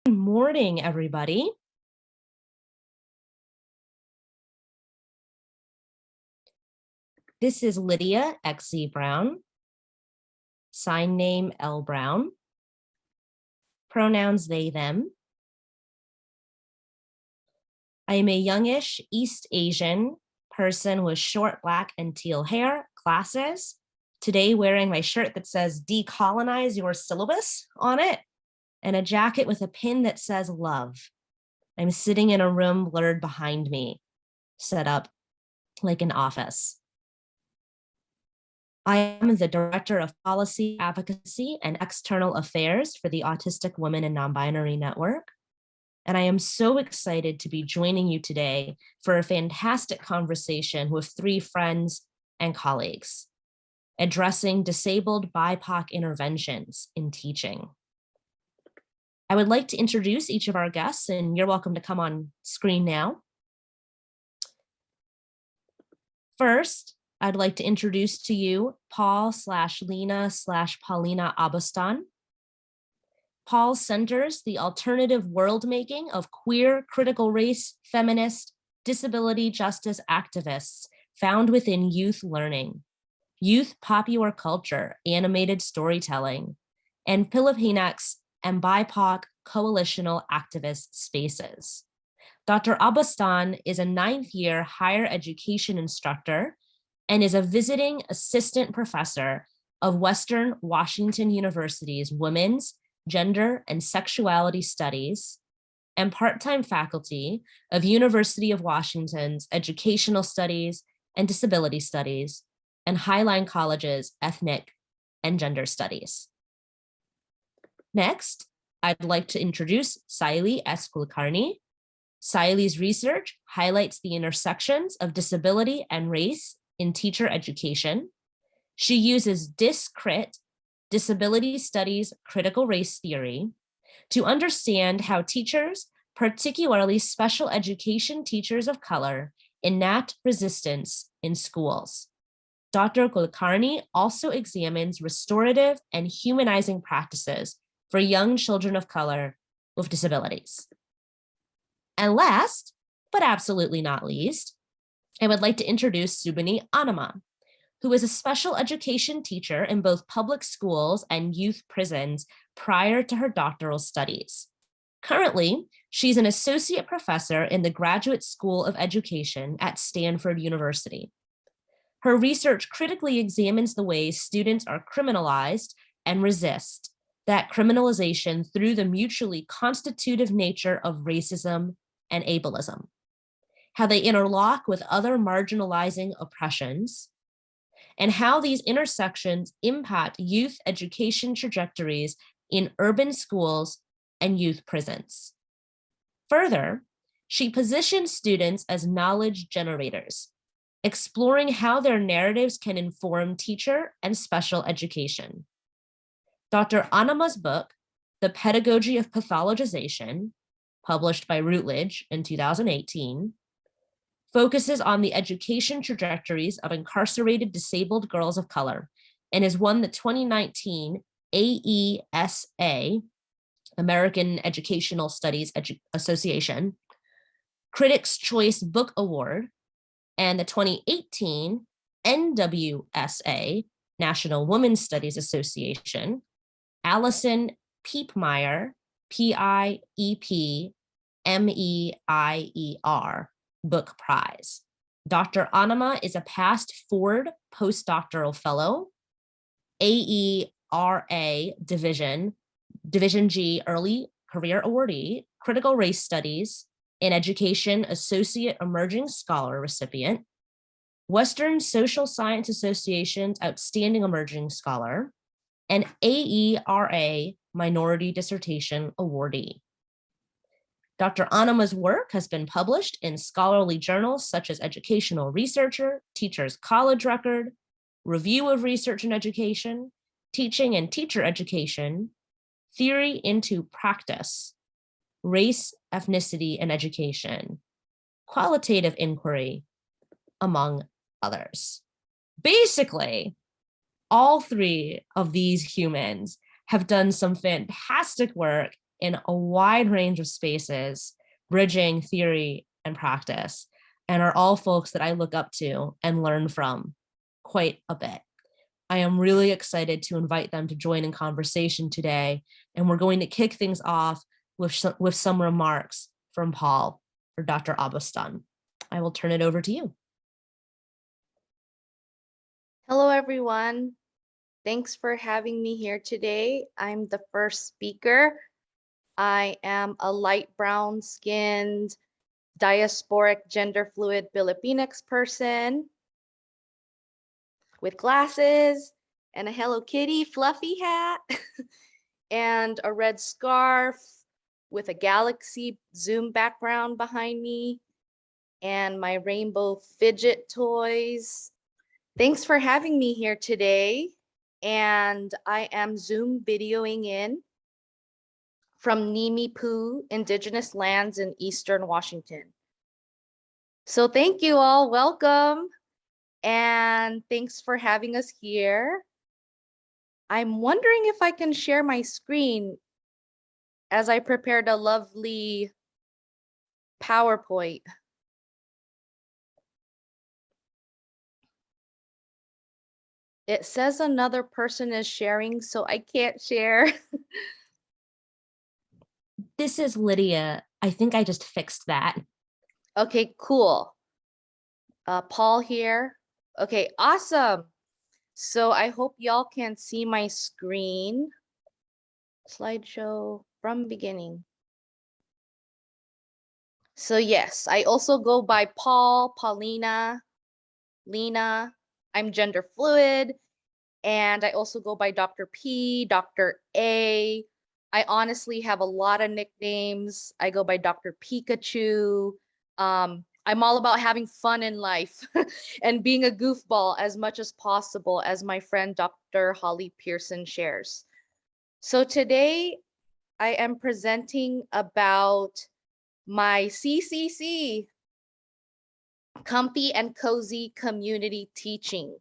Good morning, everybody. This is Lydia XZ Brown, sign name L Brown, pronouns they, them. I am a youngish East Asian person with short black and teal hair, glasses, today wearing my shirt that says decolonize your syllabus on it, and a jacket with a pin that says love. I'm sitting in a room blurred behind me, set up like an office. I am the Director of Policy Advocacy and External Affairs for the Autistic Women and Non-Binary Network. And I am so excited to be joining you today for a fantastic conversation with three friends and colleagues addressing disabled BIPOC interventions in teaching. I would like to introduce each of our guests, and you're welcome to come on screen now. First, I'd like to introduce to you Paul/Leena/Paulina Abustan. Paul centers the alternative world making of queer, critical race, feminist, disability justice activists found within youth learning, youth popular culture, animated storytelling, and Pilipinx and BIPOC coalitional activist spaces. Dr. Abustan is a 9th year higher education instructor and is a visiting assistant professor of Western Washington University's Women's, Gender, and Sexuality Studies, and part-time faculty of University of Washington's Educational Studies and Disability Studies, and Highline College's Ethnic and Gender Studies. Next, I'd like to introduce Saili S. Kulkarni. Saili's research highlights the intersections of disability and race in teacher education. She uses DISCRIT, Disability Studies Critical Race Theory, to understand how teachers, particularly special education teachers of color, enact resistance in schools. Dr. Kulkarni also examines restorative and humanizing practices for young children of color with disabilities. And last, but absolutely not least, I would like to introduce Subini Annamma, who is a special education teacher in both public schools and youth prisons prior to her doctoral studies. Currently, she's an associate professor in the Graduate School of Education at Stanford University. Her research critically examines the ways students are criminalized and resist that criminalization through the mutually constitutive nature of racism and ableism, how they interlock with other marginalizing oppressions, and how these intersections impact youth education trajectories in urban schools and youth prisons. Further, she positions students as knowledge generators, exploring how their narratives can inform teacher and special education. Dr. Annamma's book, The Pedagogy of Pathologization, published by Routledge in 2018, focuses on the education trajectories of incarcerated disabled girls of color and has won the 2019 AESA, American Educational Studies Association, Critics' Choice Book Award, and the 2018 NWSA, National Women's Studies Association, Allison Piepmeier, PIEPMEIER, Book Prize. Dr. Annamma is a past Ford postdoctoral fellow, AERA Division G Early Career Awardee, Critical Race Studies in Education Associate Emerging Scholar recipient, Western Social Science Association's Outstanding Emerging Scholar, and AERA Minority Dissertation Awardee. Dr. Annamma's work has been published in scholarly journals such as Educational Researcher, Teacher's College Record, Review of Research in Education, Teaching and Teacher Education, Theory into Practice, Race, Ethnicity, and Education, Qualitative Inquiry, among others. Basically, all three of these humans have done some fantastic work in a wide range of spaces, bridging theory and practice, and are all folks that I look up to and learn from quite a bit. I am really excited to invite them to join in conversation today, and we're going to kick things off with some remarks from Paul or Dr. Abustan. I will turn it over to you. Hello, everyone. Thanks for having me here today. I'm the first speaker. I am a light brown skinned, diasporic, gender fluid Pilipinx person with glasses and a Hello Kitty fluffy hat and a red scarf with a galaxy zoom background behind me and my rainbow fidget toys. Thanks for having me here today. And I am Zoom videoing in from Nimipu Indigenous Lands in Eastern Washington. So thank you all, welcome. And thanks for having us here. I'm wondering if I can share my screen as I prepared a lovely PowerPoint. It says another person is sharing, so I can't share. This is Lydia. I think I just fixed that. Okay, cool. Paul here. Okay, awesome. So I hope y'all can see my screen. Slideshow from beginning. So yes, I also go by Paul, Paulina, Leena. I'm gender fluid. And I also go by Dr. P, Dr. A. I honestly have a lot of nicknames. I go by Dr. Pikachu. I'm all about having fun in life and being a goofball as much as possible, as my friend Dr. Holly Pearson shares. So today I am presenting about my CCC, Comfy and Cozy Community Teaching.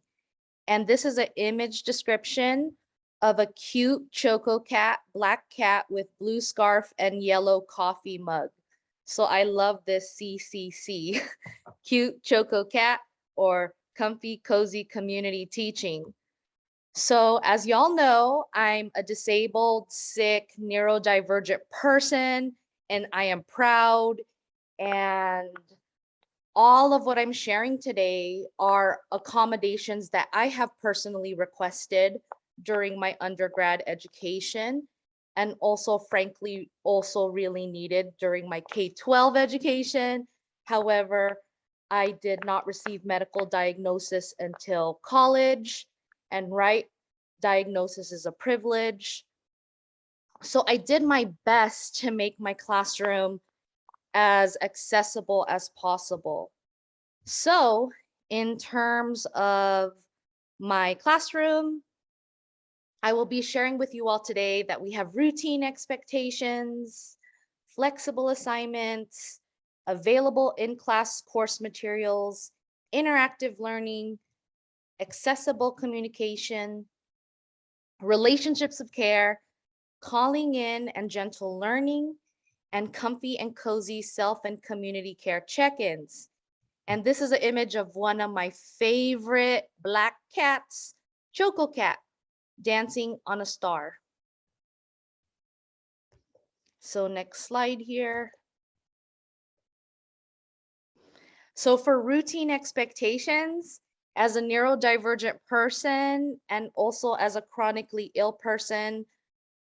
And this is an image description of a cute choco cat, black cat with blue scarf and yellow coffee mug. So I love this CCC, cute choco cat or comfy cozy community teaching. So as y'all know, I'm a disabled, sick, neurodivergent person, and I am proud. And all of what I'm sharing today are accommodations that I have personally requested during my undergrad education, and also, frankly, also really needed during my K-12 education. However, I did not receive medical diagnosis until college, and right, diagnosis is a privilege. So I did my best to make my classroom as accessible as possible. So in terms of my classroom, I will be sharing with you all today that we have routine expectations, flexible assignments, available in-class course materials, interactive learning, accessible communication, relationships of care, calling in and gentle learning, and comfy and cozy self and community care check-ins. And this is an image of one of my favorite black cats, Choco Cat, dancing on a star. So next slide here. So for routine expectations, as a neurodivergent person and also as a chronically ill person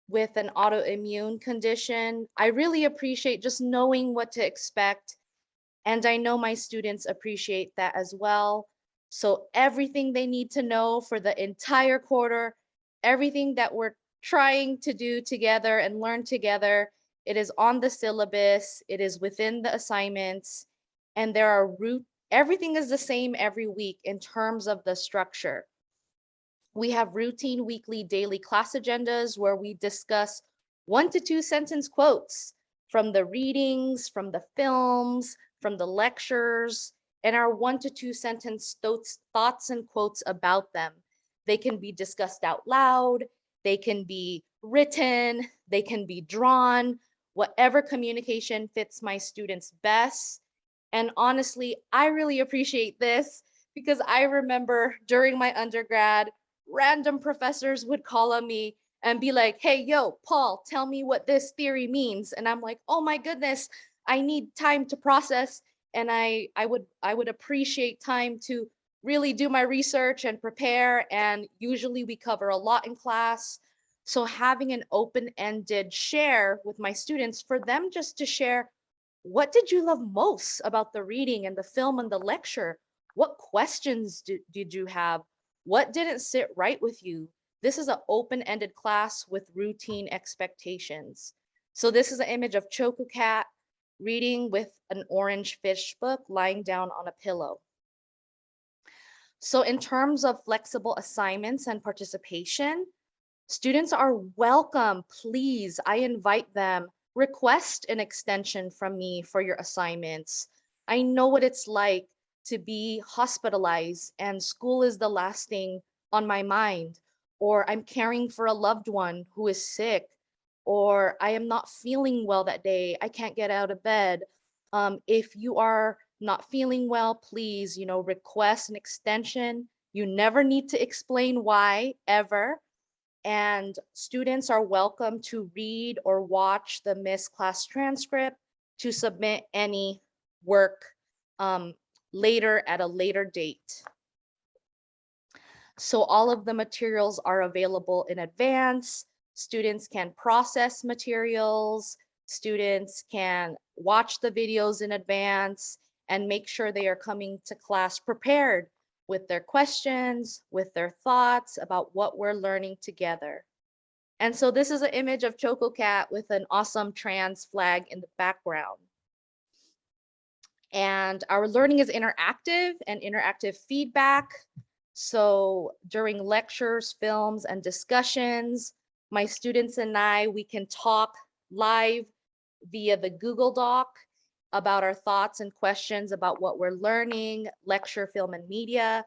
with an autoimmune condition, I really appreciate just knowing what to expect. And I know my students appreciate that as well. So everything they need to know for the entire quarter, everything that we're trying to do together and learn together, it is on the syllabus, it is within the assignments, and there are everything is the same every week in terms of the structure. We have routine weekly daily class agendas where we discuss 1 to 2 sentence quotes from the readings, from the films, from the lectures, and our 1 to 2 sentence thoughts and quotes about them. They can be discussed out loud, they can be written, they can be drawn, whatever communication fits my students best. And honestly, I really appreciate this because I remember during my undergrad, random professors would call on me and be like, hey, yo, Paul, tell me what this theory means. And I'm like, oh my goodness, I need time to process. And I would appreciate time to really do my research and prepare. And usually we cover a lot in class. So having an open-ended share with my students for them just to share, what did you love most about the reading and the film and the lecture? What questions did you have? What didn't sit right with you? This is an open-ended class with routine expectations. So this is an image of Choco Cat reading with an orange fish book lying down on a pillow. So in terms of flexible assignments and participation, students are welcome. Please, I invite them, request an extension from me for your assignments. I know what it's like to be hospitalized and school is the last thing on my mind, or I'm caring for a loved one who is sick, or I am not feeling well that day. I can't get out of bed. If you are not feeling well, please, request an extension. You never need to explain why ever. And students are welcome to read or watch the missed class transcript to submit any work later at a later date. So all of the materials are available in advance. Students can process materials. Students can watch the videos in advance and make sure they are coming to class prepared with their questions, with their thoughts about what we're learning together. And so this is an image of Choco Cat with an awesome trans flag in the background. And our learning is interactive and interactive feedback. So during lectures, films, and discussions, my students and we can talk live via the Google Doc about our thoughts and questions about what we're learning, lecture, film, and media.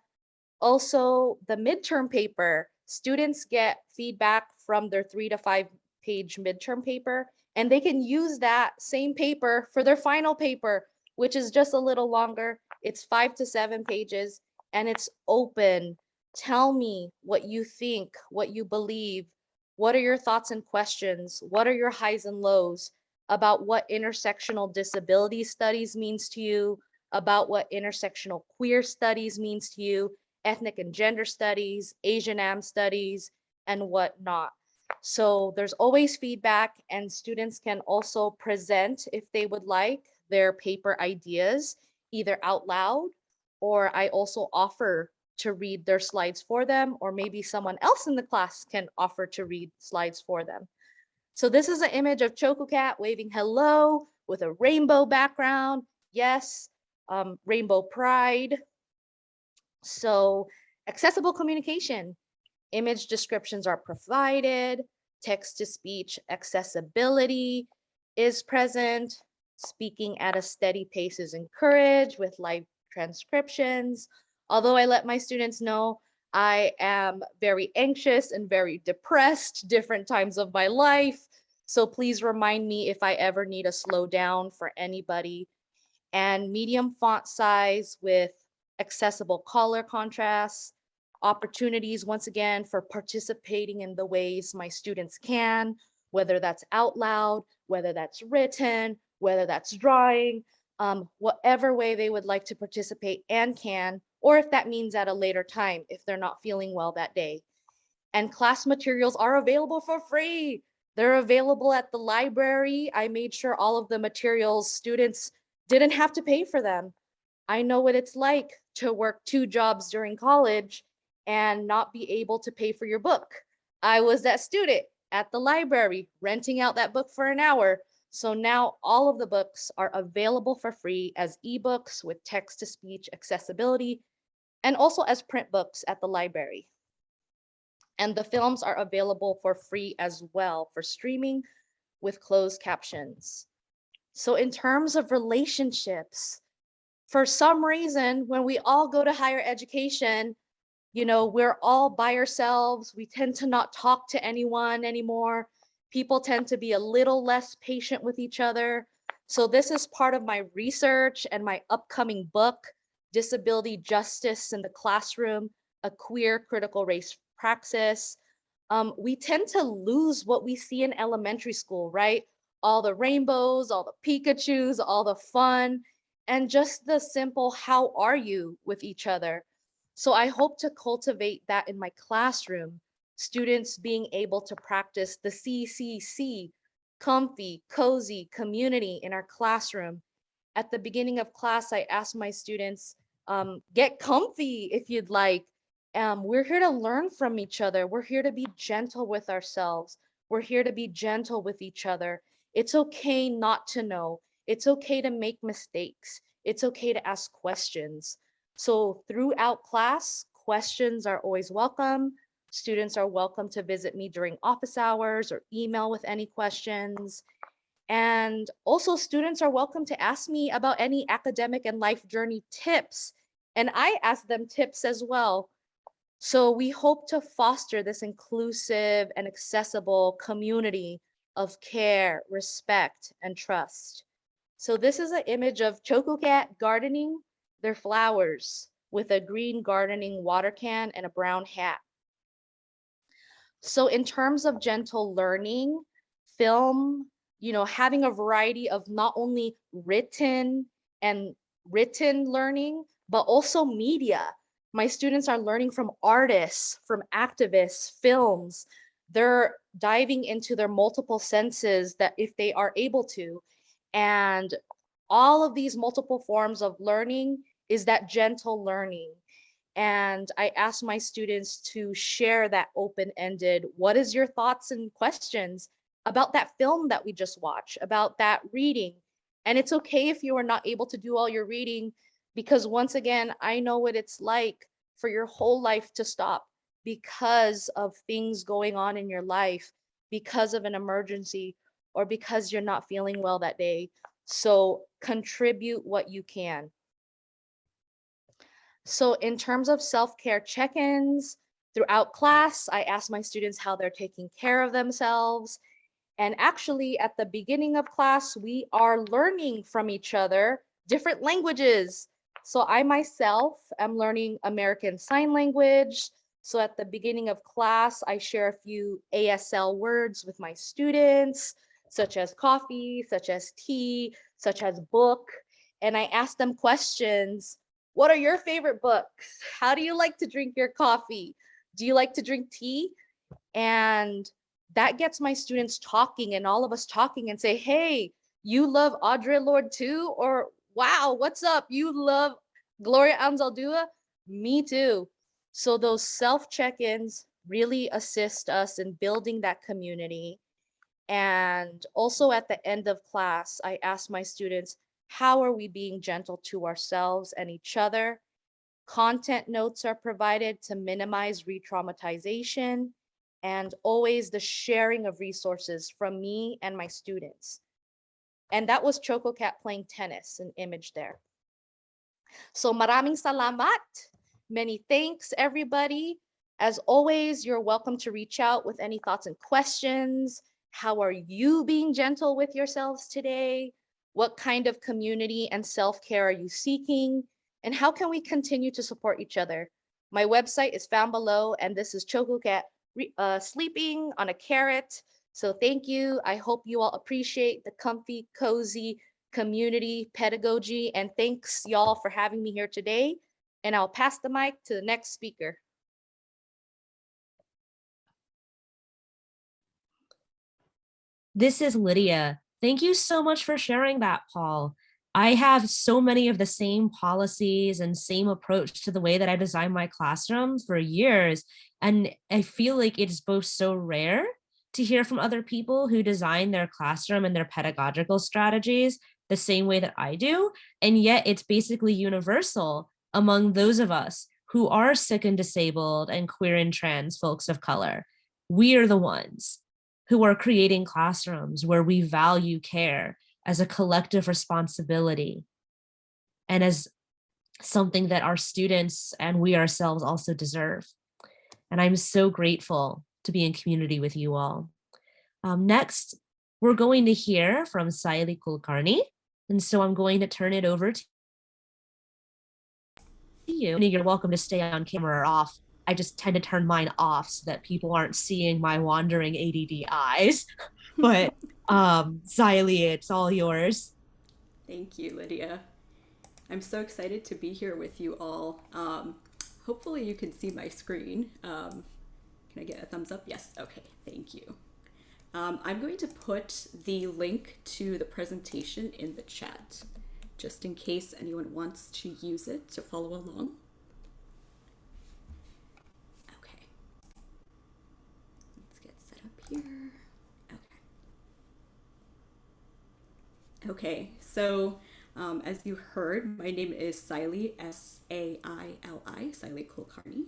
Also, the midterm paper, students get feedback from their 3 to 5 page midterm paper, and they can use that same paper for their final paper, which is just a little longer. It's 5 to 7 pages, and it's open. Tell me what you think, what you believe. What are your thoughts and questions? What are your highs and lows about what intersectional disability studies means to you, about what intersectional queer studies means to you, ethnic and gender studies, Asian Am studies, and whatnot. So there's always feedback, and students can also present, if they would like, their paper ideas, either out loud, or I also offer to read their slides for them, or maybe someone else in the class can offer to read slides for them. So this is an image of Choco Cat waving hello with a rainbow background. Yes, rainbow pride. So accessible communication, image descriptions are provided, text-to-speech accessibility is present, speaking at a steady pace is encouraged with live transcriptions. Although I let my students know I am very anxious and very depressed different times of my life. So please remind me if I ever need a slow down for anybody. And medium font size with accessible color contrasts, opportunities once again for participating in the ways my students can, whether that's out loud, whether that's written, whether that's drawing, whatever way they would like to participate and can, or if that means at a later time if they're not feeling well that day. And class materials are available for free. They're available at the library. I made sure all of the materials, students didn't have to pay for them. I know what it's like to work 2 jobs during college and not be able to pay for your book. I was that student at the library renting out that book for an hour. So now all of the books are available for free as ebooks with text-to-speech accessibility and also as print books at the library. And the films are available for free as well for streaming with closed captions. So in terms of relationships, for some reason, when we all go to higher education, You know, we're all by ourselves. We tend to not talk to anyone anymore. People tend to be a little less patient with each other. So this is part of my research and my upcoming book, Disability Justice in the Classroom, a Queer Critical Race Praxis. We tend to lose what we see in elementary school, right? All the rainbows, all the Pikachus, all the fun, and just the simple, how are you with each other? So I hope to cultivate that in my classroom, students being able to practice the CCC, comfy, cozy, community in our classroom. At the beginning of class, I ask my students, get comfy if you'd like. We're here to learn from each other. We're here to be gentle with ourselves. We're here to be gentle with each other. It's okay not to know. It's okay to make mistakes. It's okay to ask questions. So throughout class, questions are always welcome. Students are welcome to visit me during office hours or email with any questions. And also students are welcome to ask me about any academic and life journey tips. And I ask them tips as well. So we hope to foster this inclusive and accessible community of care, respect, and trust. So this is an image of Choco Cat gardening their flowers with a green gardening water can and a brown hat. So in terms of gentle learning, film, you know, having a variety of not only written learning, but also media. My students are learning from artists, from activists, films. They're diving into their multiple senses that if they are able to. And all of these multiple forms of learning is that gentle learning. And I ask my students to share that open-ended, what is your thoughts and questions about that film that we just watched, about that reading? And it's okay if you are not able to do all your reading, because once again, I know what it's like for your whole life to stop because of things going on in your life, because of an emergency, or because you're not feeling well that day. So contribute what you can. So in terms of self-care check-ins throughout class, I ask my students how they're taking care of themselves. And actually at the beginning of class, we are learning from each other different languages. So I myself am learning American Sign Language. So at the beginning of class, I share a few ASL words with my students, such as coffee, such as tea, such as book. And I ask them questions. What are your favorite books? How do you like to drink your coffee? Do you like to drink tea? And that gets my students talking and all of us talking and say, hey, you love Audre Lorde too? Or wow, what's up? You love Gloria Anzaldúa? Me too. So those self check-ins really assist us in building that community. And also at the end of class, I ask my students, how are we being gentle to ourselves and each other? Content notes are provided to minimize re-traumatization, and always the sharing of resources from me and my students. And that was Choco Cat playing tennis, an image there. So maraming salamat. Many thanks, everybody. As always, you're welcome to reach out with any thoughts and questions. How are you being gentle with yourselves today? What kind of community and self-care are you seeking? And how can we continue to support each other? My website is found below, and this is Choco Cat sleeping on a carrot. So thank you. I hope you all appreciate the comfy, cozy community pedagogy, and thanks y'all for having me here today. And I'll pass the mic to the next speaker. This is Lydia. Thank you so much for sharing that, Paul. I have so many of the same policies and same approach to the way that I design my classrooms for years. And I feel like it's both so rare to hear from other people who design their classroom and their pedagogical strategies the same way that I do. And yet it's basically universal among those of us who are sick and disabled and queer and trans folks of color. We are the ones who are creating classrooms where we value care as a collective responsibility and as something that our students and we ourselves also deserve. And I'm so grateful to be in community with you all. Next, we're going to hear from Saili Kulkarni. And so I'm going to turn it over to you. You're welcome to stay on camera or off. I just tend to turn mine off so that people aren't seeing my wandering ADD eyes. But Saili, it's all yours. Thank you, Lydia. I'm so excited to be here with you all. Hopefully you can see my screen. Can I get a thumbs up? Yes, okay, thank you. I'm going to put the link to the presentation in the chat, just in case anyone wants to use it to follow along. Okay. Let's get set up here. Okay. Okay, so as you heard, my name is Saili, S-A-I-L-I, Saili Kulkarni.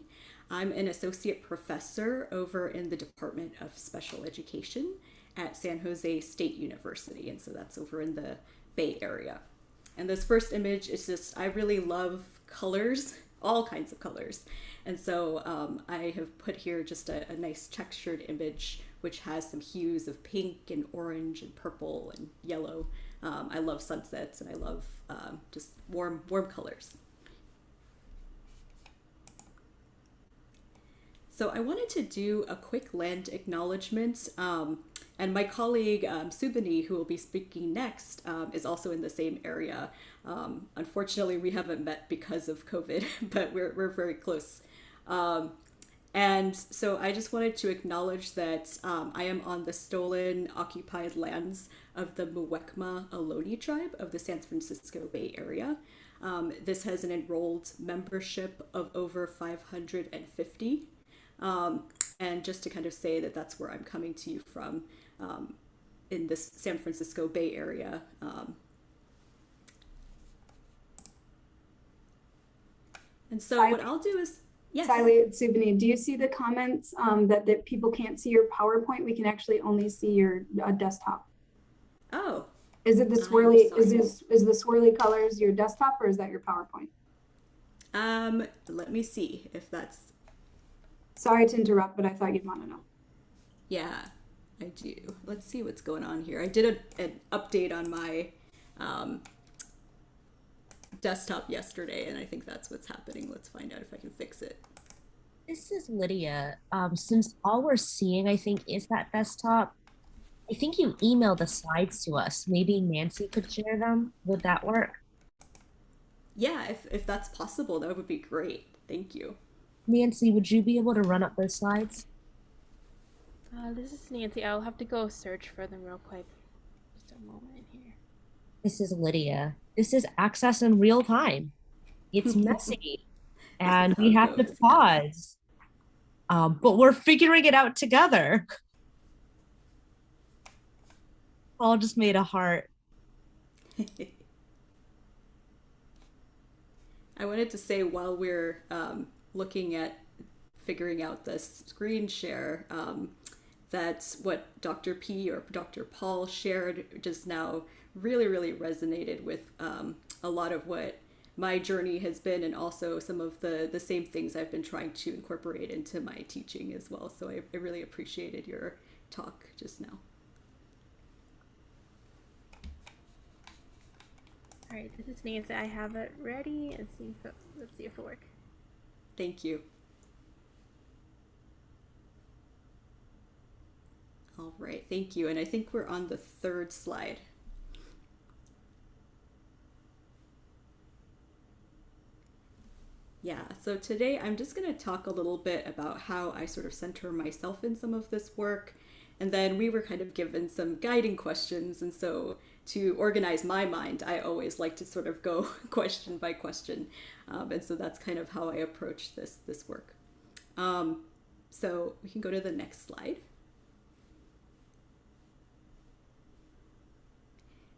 I'm an associate professor over in the Department of Special Education at San Jose State University, and so that's over in the Bay Area. And this first image is just, I really love colors, all kinds of colors. And so I have put here just a nice textured image which has some hues of pink and orange and purple and yellow. I love sunsets and I love just warm colors. So I wanted to do a quick land acknowledgement, and my colleague Subini, who will be speaking next, is also in the same area. Unfortunately, we haven't met because of COVID, but we're very close. And so I just wanted to acknowledge that I am on the stolen, occupied lands of the Muwekma Ohlone tribe of the San Francisco Bay Area. This has an enrolled membership of over 550. And just to kind of say that that's where I'm coming to you from in this San Francisco Bay Area. And so what I'll do is, yes. Saili, it's Subini, do you see the comments that people can't see your PowerPoint? We can actually only see your desktop. Oh. Is it the swirly, is the swirly colors your desktop or is that your PowerPoint? Let me see if that's. Sorry to interrupt, but I thought you'd want to know. Yeah, I do. Let's see what's going on here. I did an update on my desktop yesterday, and I think that's what's happening. Let's find out if I can fix it. This is Lydia. Since all we're seeing, I think, is that desktop, I think you emailed the slides to us. Maybe Nancy could share them. Would that work? Yeah, if that's possible, that would be great. Thank you. Nancy, would you be able to run up those slides? This is Nancy. I'll have to go search for them real quick. Just a moment here. This is Lydia. This is access in real time. It's messy and we have to pause. But we're figuring it out together. Paul just made a heart. I wanted to say while we're looking at figuring out this screen share, that's what Dr. P or Dr. Paul shared just now really resonated with a lot of what my journey has been, and also some of the same things I've been trying to incorporate into my teaching as well. So I really appreciated your talk just now. All right, this is Nancy. I have it ready, and let's see if it works. Thank you. All right, thank you. And I think we're on the third slide. Yeah, so today I'm just going to talk a little bit about how I sort of center myself in some of this work. And then we were kind of given some guiding questions. And so to organize my mind, I always like to sort of go question by question. And so that's kind of how I approach this work. So we can go to the next slide.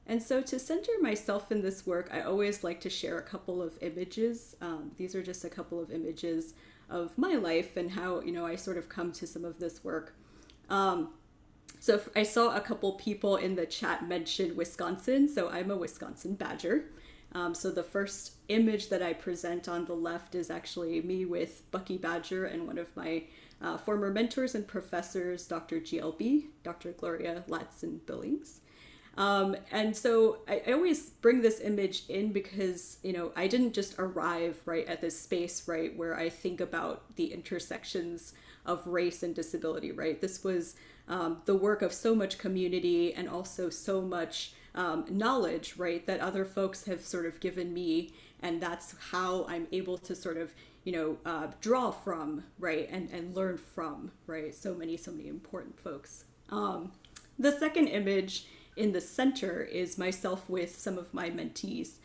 And so to center myself in this work, I always like to share a couple of images. These are just a couple of images of my life and how, I sort of come to some of this work. So I saw a couple people in the chat mention Wisconsin. So I'm a Wisconsin Badger. So the first image that I present on the left is actually me with Bucky Badger and one of my former mentors and professors, Dr. GLB, Dr. Gloria Ladson-Billings. And so I always bring this image in because, you know, I didn't just arrive right at this space, right, where I think about the intersections of race and disability, right? This was the work of so much community and also so much knowledge, right, that other folks have sort of given me, and that's how I'm able to sort of, you know, draw from, right, and learn from, right, so many important folks. The second image in the center is myself with some of my mentees.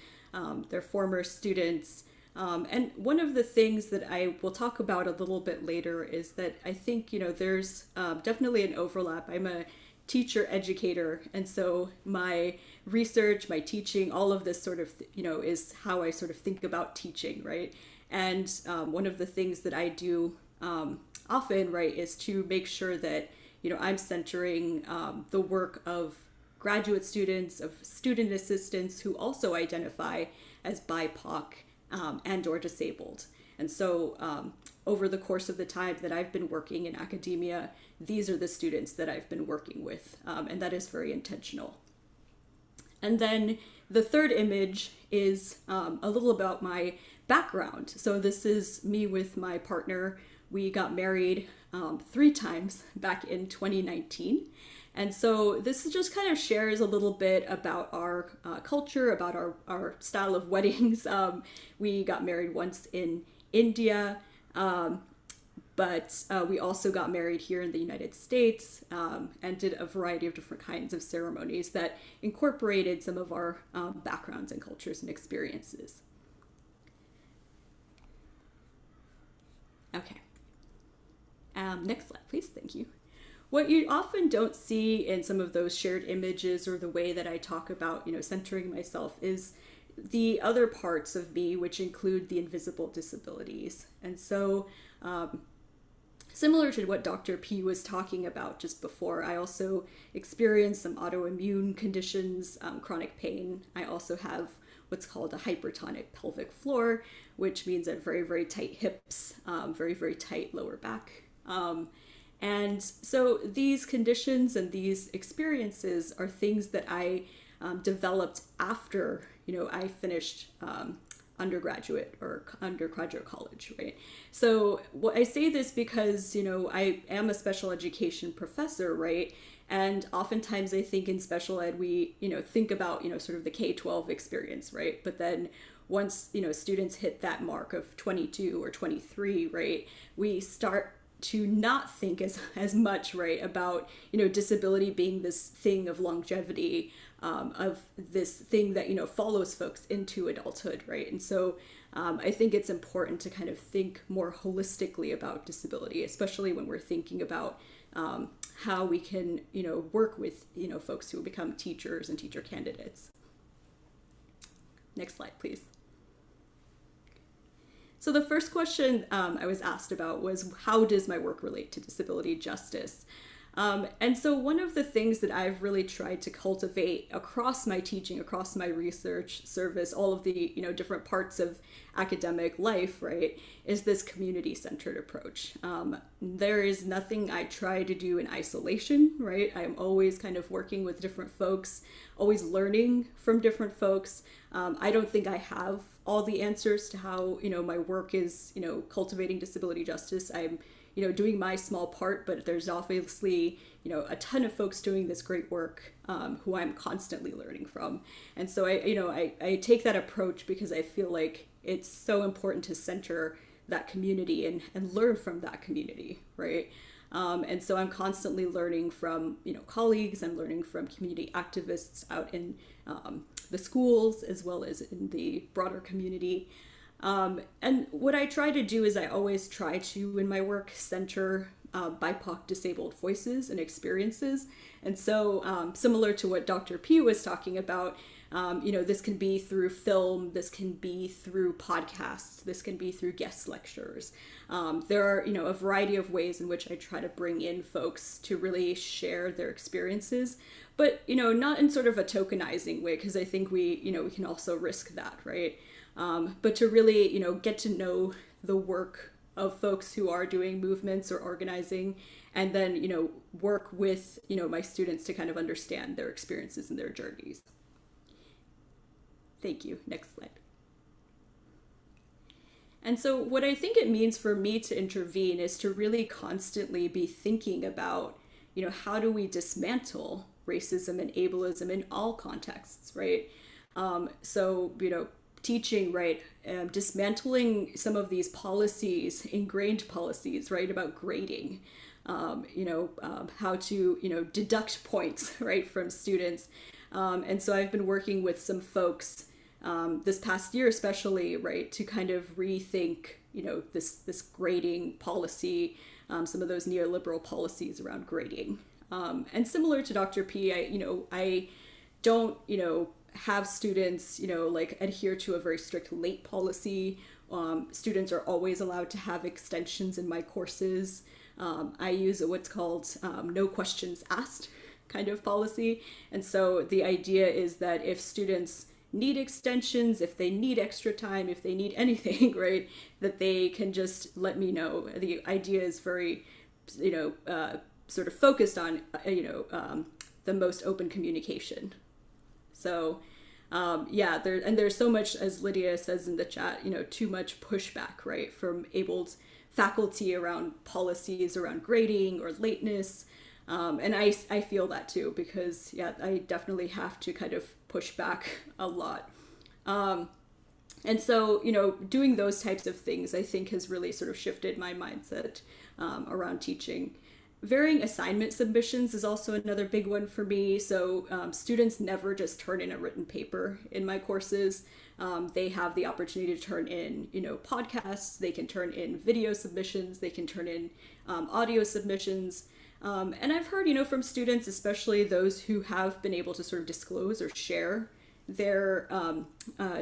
They're former students. And one of the things that I will talk about a little bit later is that I think, you know, there's definitely an overlap. I'm a teacher educator, and so my research, my teaching, all of this sort of, you know, is how I sort of think about teaching, right? And one of the things that I do often, right, is to make sure that, you know, I'm centering the work of graduate students, of student assistants who also identify as BIPOC and or disabled. And so over the course of the time that I've been working in academia, these are the students that I've been working with, and that is very intentional. And then the third image is a little about my background. So this is me with my partner. We got married 3 times back in 2019. And so this just kind of shares a little bit about our culture, about our style of weddings. We got married once in India, but we also got married here in the United States and did a variety of different kinds of ceremonies that incorporated some of our backgrounds and cultures and experiences. Okay. Next slide, please. Thank you. What you often don't see in some of those shared images or the way that I talk about, you know, centering myself is the other parts of me, which include the invisible disabilities. And so similar to what Dr. P was talking about just before, I also experience some autoimmune conditions, chronic pain. I also have what's called a hypertonic pelvic floor, which means I have very, very tight hips, very, very tight lower back. And so these conditions and these experiences are things that I developed after, you know, I finished undergraduate or undergraduate college, right? So I say this because, you know, I am a special education professor, right? And oftentimes I think in special ed, we, you know, think about, you know, sort of the K-12 experience, right? But then once, you know, students hit that mark of 22 or 23, right, we start to not think as much, right, about, you know, disability being this thing of longevity, of this thing that, you know, follows folks into adulthood, right? And so I think it's important to kind of think more holistically about disability, especially when we're thinking about how we can, you know, work with, you know, folks who become teachers and teacher candidates. Next slide, please. So the first question I was asked about was, how does my work relate to disability justice? And so one of the things that I've really tried to cultivate across my teaching, across my research service, all of the, you know, different parts of academic life, right, is this community-centered approach. There is nothing I try to do in isolation, right? I'm always kind of working with different folks, always learning from different folks. I don't think I have all the answers to how, you know, my work is, you know, cultivating disability justice. I'm, you know, doing my small part, but there's obviously, you know, a ton of folks doing this great work who I'm constantly learning from. And so I take that approach because I feel like it's so important to center that community and learn from that community, right? And so I'm constantly learning from, you know, colleagues. I'm learning from community activists out in the schools as well as in the broader community. And what I try to do is I always try to, in my work, center BIPOC disabled voices and experiences. And so similar to what Dr. P was talking about, This can be through film, this can be through podcasts, this can be through guest lectures. There are, a variety of ways in which I try to bring in folks to really share their experiences, but, not in sort of a tokenizing way, because I think we can also risk that, right? But to really, get to know the work of folks who are doing movements or organizing, and then, work with, my students to kind of understand their experiences and their journeys. Thank you. Next slide. And so what I think it means for me to intervene is to really constantly be thinking about, how do we dismantle racism and ableism in all contexts, right? Teaching, right, dismantling some of these policies, ingrained policies, right, about grading, how to, deduct points, right, from students. And so I've been working with some folks this past year, especially, right, to kind of rethink, this grading policy, some of those neoliberal policies around grading. And similar to Dr. P, I don't, have students, adhere to a very strict late policy. Students are always allowed to have extensions in my courses. I use what's called no questions asked kind of policy. And so the idea is that if students need extensions, if they need extra time, if they need anything, right, that they can just let me know. The idea is very, sort of focused on, the most open communication. So, there's so much, as Lydia says in the chat, too much pushback, right, from abled faculty around policies around grading or lateness. And I feel that too, because I definitely have to kind of push back a lot. And so, doing those types of things, I think has really sort of shifted my mindset around teaching. Varying assignment submissions is also another big one for me. So students never just turn in a written paper in my courses. They have the opportunity to turn in, podcasts, they can turn in video submissions, they can turn in audio submissions. And I've heard, from students, especially those who have been able to sort of disclose or share their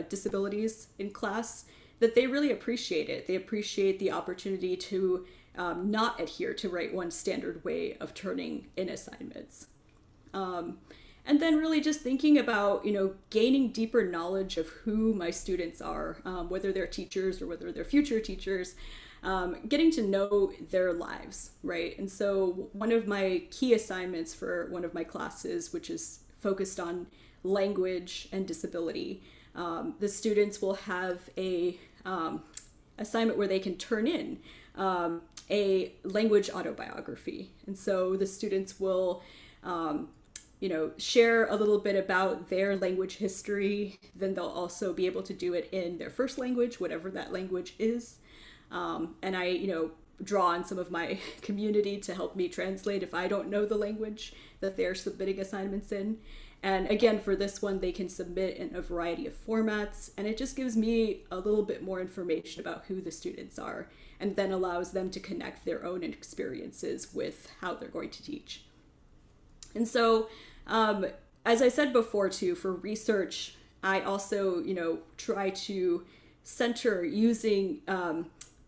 disabilities in class, that they really appreciate it. They appreciate the opportunity to not adhere to one standard way of turning in assignments. And then really just thinking about, gaining deeper knowledge of who my students are, whether they're teachers or whether they're future teachers, getting to know their lives, right? And so one of my key assignments for one of my classes, which is focused on language and disability, the students will have a assignment where they can turn in a language autobiography. And so the students will, share a little bit about their language history. Then they'll also be able to do it in their first language, whatever that language is. And I, draw on some of my community to help me translate if I don't know the language that they're submitting assignments in. And again, for this one, they can submit in a variety of formats, and it just gives me a little bit more information about who the students are, and then allows them to connect their own experiences with how they're going to teach. And so, as I said before too, for research, I also, try to center using,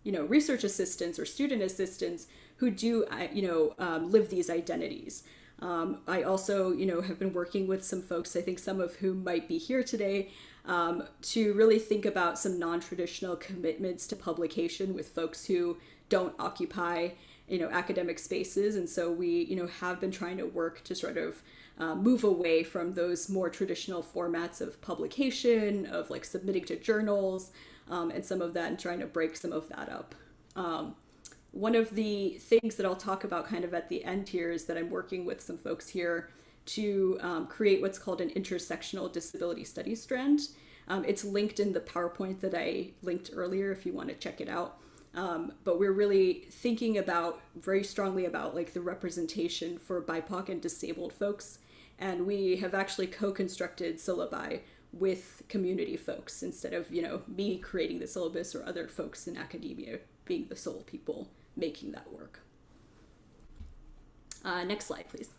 research assistants or student assistants who do, live these identities. I also, have been working with some folks, I think some of whom might be here today, to really think about some non-traditional commitments to publication with folks who don't occupy, academic spaces. And so we, have been trying to work to sort of move away from those more traditional formats of publication, of submitting to journals, and some of that, and trying to break some of that up. One of the things that I'll talk about kind of at the end here is that I'm working with some folks here to create what's called an intersectional disability studies strand. It's linked in the PowerPoint that I linked earlier if you want to check it out. But we're really thinking very strongly about the representation for BIPOC and disabled folks. And we have actually co-constructed syllabi with community folks instead of, me creating the syllabus or other folks in academia being the sole people making that work. Next slide, please.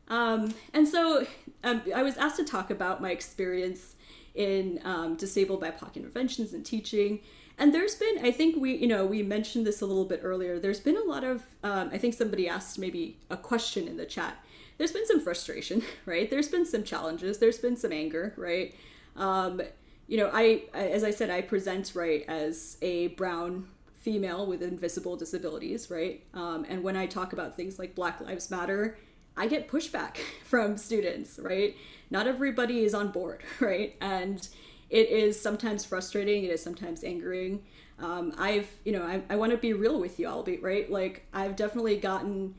And so I was asked to talk about my experience in disabled BIPOC interventions and teaching. And there's been, I think we mentioned this a little bit earlier, there's been a lot of, I think somebody asked maybe a question in the chat. There's been some frustration, right? There's been some challenges, there's been some anger, right? As I said, I present, right, as a brown female with invisible disabilities, right? And when I talk about things like Black Lives Matter, I get pushback from students, right? Not everybody is on board, right? And it is sometimes frustrating, it is sometimes angering. I want to be real with you all, right? Like, I've definitely gotten,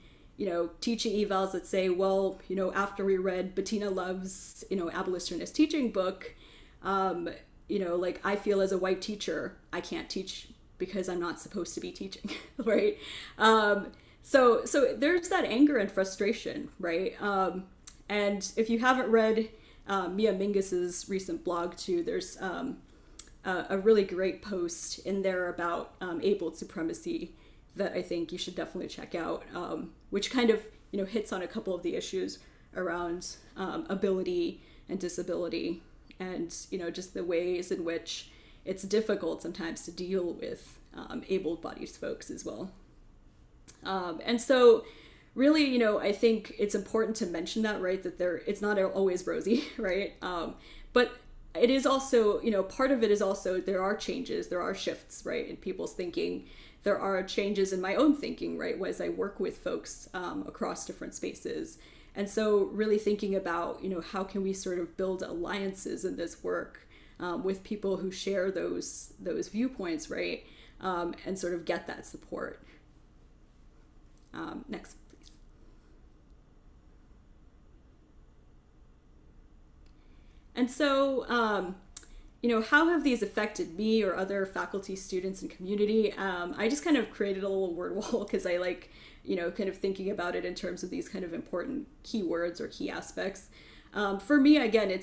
teaching evals that say, well, after we read Bettina Love's, abolitionist teaching book, like, I feel as a white teacher, I can't teach because I'm not supposed to be teaching, right? So there's that anger and frustration, right? And if you haven't read Mia Mingus's recent blog too, there's a really great post in there about able supremacy that I think you should definitely check out, which kind of hits on a couple of the issues around ability and disability, and just the ways in which it's difficult sometimes to deal with able-bodied folks as well. And so really, I think it's important to mention that, right, that it's not always rosy, right? But it is also, part of it is also there are changes, there are shifts, right, in people's thinking. There are changes in my own thinking, right, as I work with folks across different spaces. And so really thinking about, how can we sort of build alliances in this work with people who share those viewpoints, right, and sort of get that support. Next, please. And so, how have these affected me or other faculty, students, and community? I just kind of created a little word wall because I like, kind of thinking about it in terms of these kind of important keywords or key aspects. For me, again,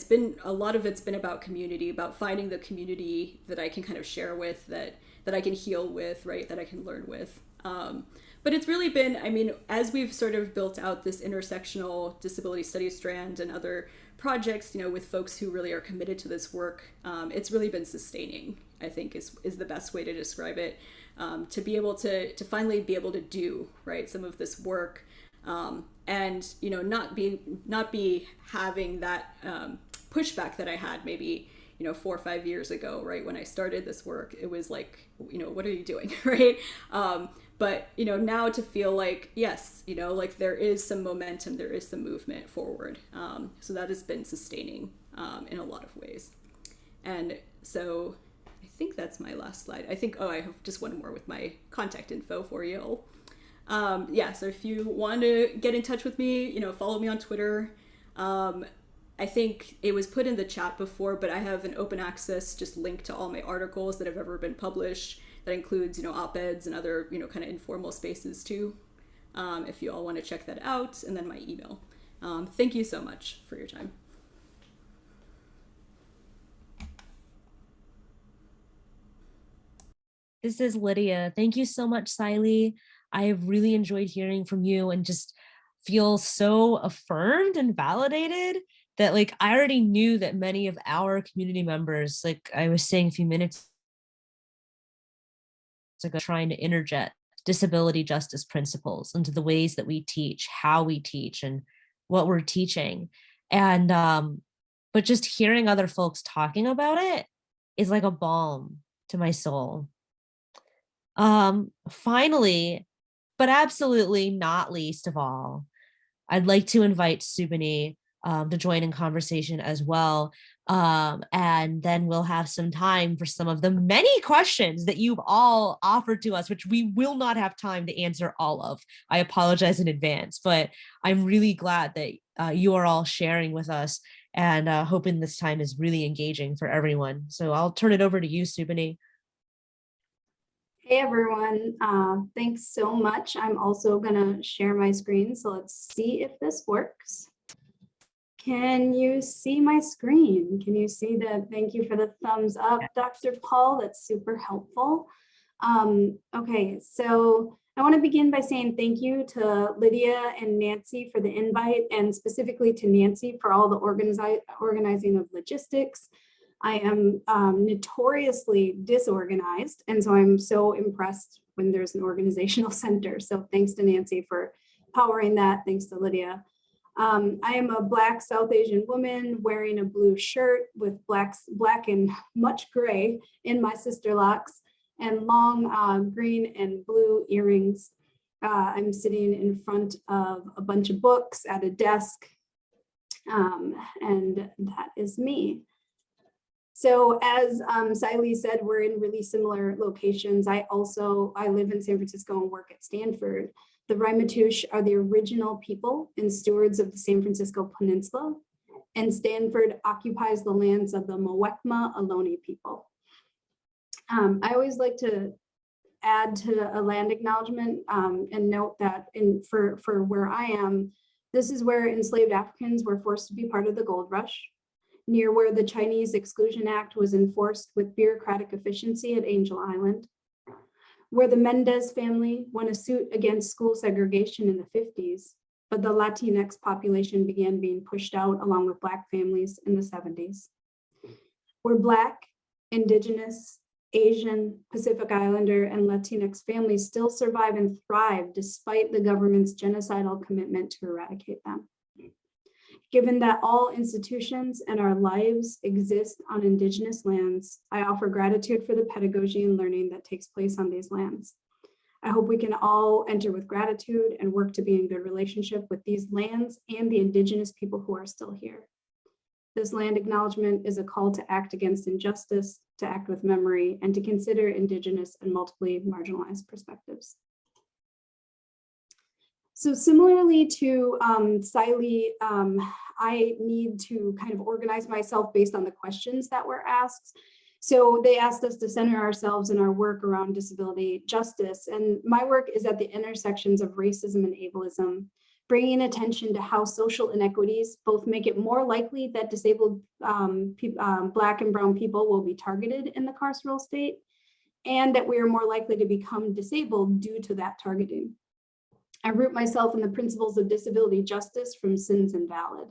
a lot of it's been about community, about finding the community that I can kind of share with, that I can heal with, right, that I can learn with. But it's really been, as we've sort of built out this intersectional disability studies strand and other projects, with folks who really are committed to this work, it's really been sustaining, I think is the best way to describe it, to be able to finally be able to do, right, some of this work, and, not be having that pushback that I had maybe, 4 or 5 years ago, right, when I started this work. It was like, what are you doing, right? But, now to feel like, yes, like there is some momentum, there is some movement forward. So that has been sustaining in a lot of ways. And so I think that's my last slide. I think, I have just one more with my contact info for you. So if you want to get in touch with me, follow me on Twitter. I think it was put in the chat before, but I have an open access just link to all my articles that have ever been published. That includes, op-eds and other, kind of informal spaces too, if you all want to check that out, and then my email. Thank you so much for your time. This is Lydia. Thank you so much, Saili. I have really enjoyed hearing from you and just feel so affirmed and validated that, like, I already knew that many of our community members, like I was saying a few minutes ago, trying to interject disability justice principles into the ways that we teach, how we teach, and what we're teaching. And but just hearing other folks talking about it is like a balm to my soul. Finally, but absolutely not least of all, I'd like to invite Subini to join in conversation as well. And then we'll have some time for some of the many questions that you've all offered to us, which we will not have time to answer all of. I apologize in advance, but I'm really glad that you are all sharing with us, and hoping this time is really engaging for everyone. So I'll turn it over to you, Subini. Hey everyone, thanks so much. I'm also gonna share my screen, so let's see if this works. Can you see my screen? Can you see thank you for the thumbs up, Dr. Paul, that's super helpful. Okay, so I want to begin by saying thank you to Lydia and Nancy for the invite, and specifically to Nancy for all the organizing of logistics. I am notoriously disorganized, and so I'm so impressed when there's an organizational center. So thanks to Nancy for powering that. Thanks to Lydia. I am a Black South Asian woman wearing a blue shirt with black and much gray in my sister locks and long green and blue earrings. I'm sitting in front of a bunch of books at a desk, and that is me. So as Saili said, we're in really similar locations. I live in San Francisco and work at Stanford. The Ramaytush are the original people and stewards of the San Francisco Peninsula, and Stanford occupies the lands of the Muwekma Ohlone people. I always like to add to a land acknowledgement and note that for where I am, this is where enslaved Africans were forced to be part of the gold rush, near where the Chinese Exclusion Act was enforced with bureaucratic efficiency at Angel Island, where the Mendez family won a suit against school segregation in the 50s, but the Latinx population began being pushed out along with Black families in the 70s. Where Black, Indigenous, Asian, Pacific Islander, and Latinx families still survive and thrive despite the government's genocidal commitment to eradicate them. Given that all institutions and our lives exist on Indigenous lands, I offer gratitude for the pedagogy and learning that takes place on these lands. I hope we can all enter with gratitude and work to be in good relationship with these lands and the Indigenous people who are still here. This land acknowledgement is a call to act against injustice, to act with memory, and to consider Indigenous and multiply marginalized perspectives. So similarly to Saili, I need to kind of organize myself based on the questions that were asked. So they asked us to center ourselves in our work around disability justice. And my work is at the intersections of racism and ableism, bringing attention to how social inequities both make it more likely that disabled Black and brown people will be targeted in the carceral state, and that we are more likely to become disabled due to that targeting. I root myself in the principles of disability justice from Sins Invalid.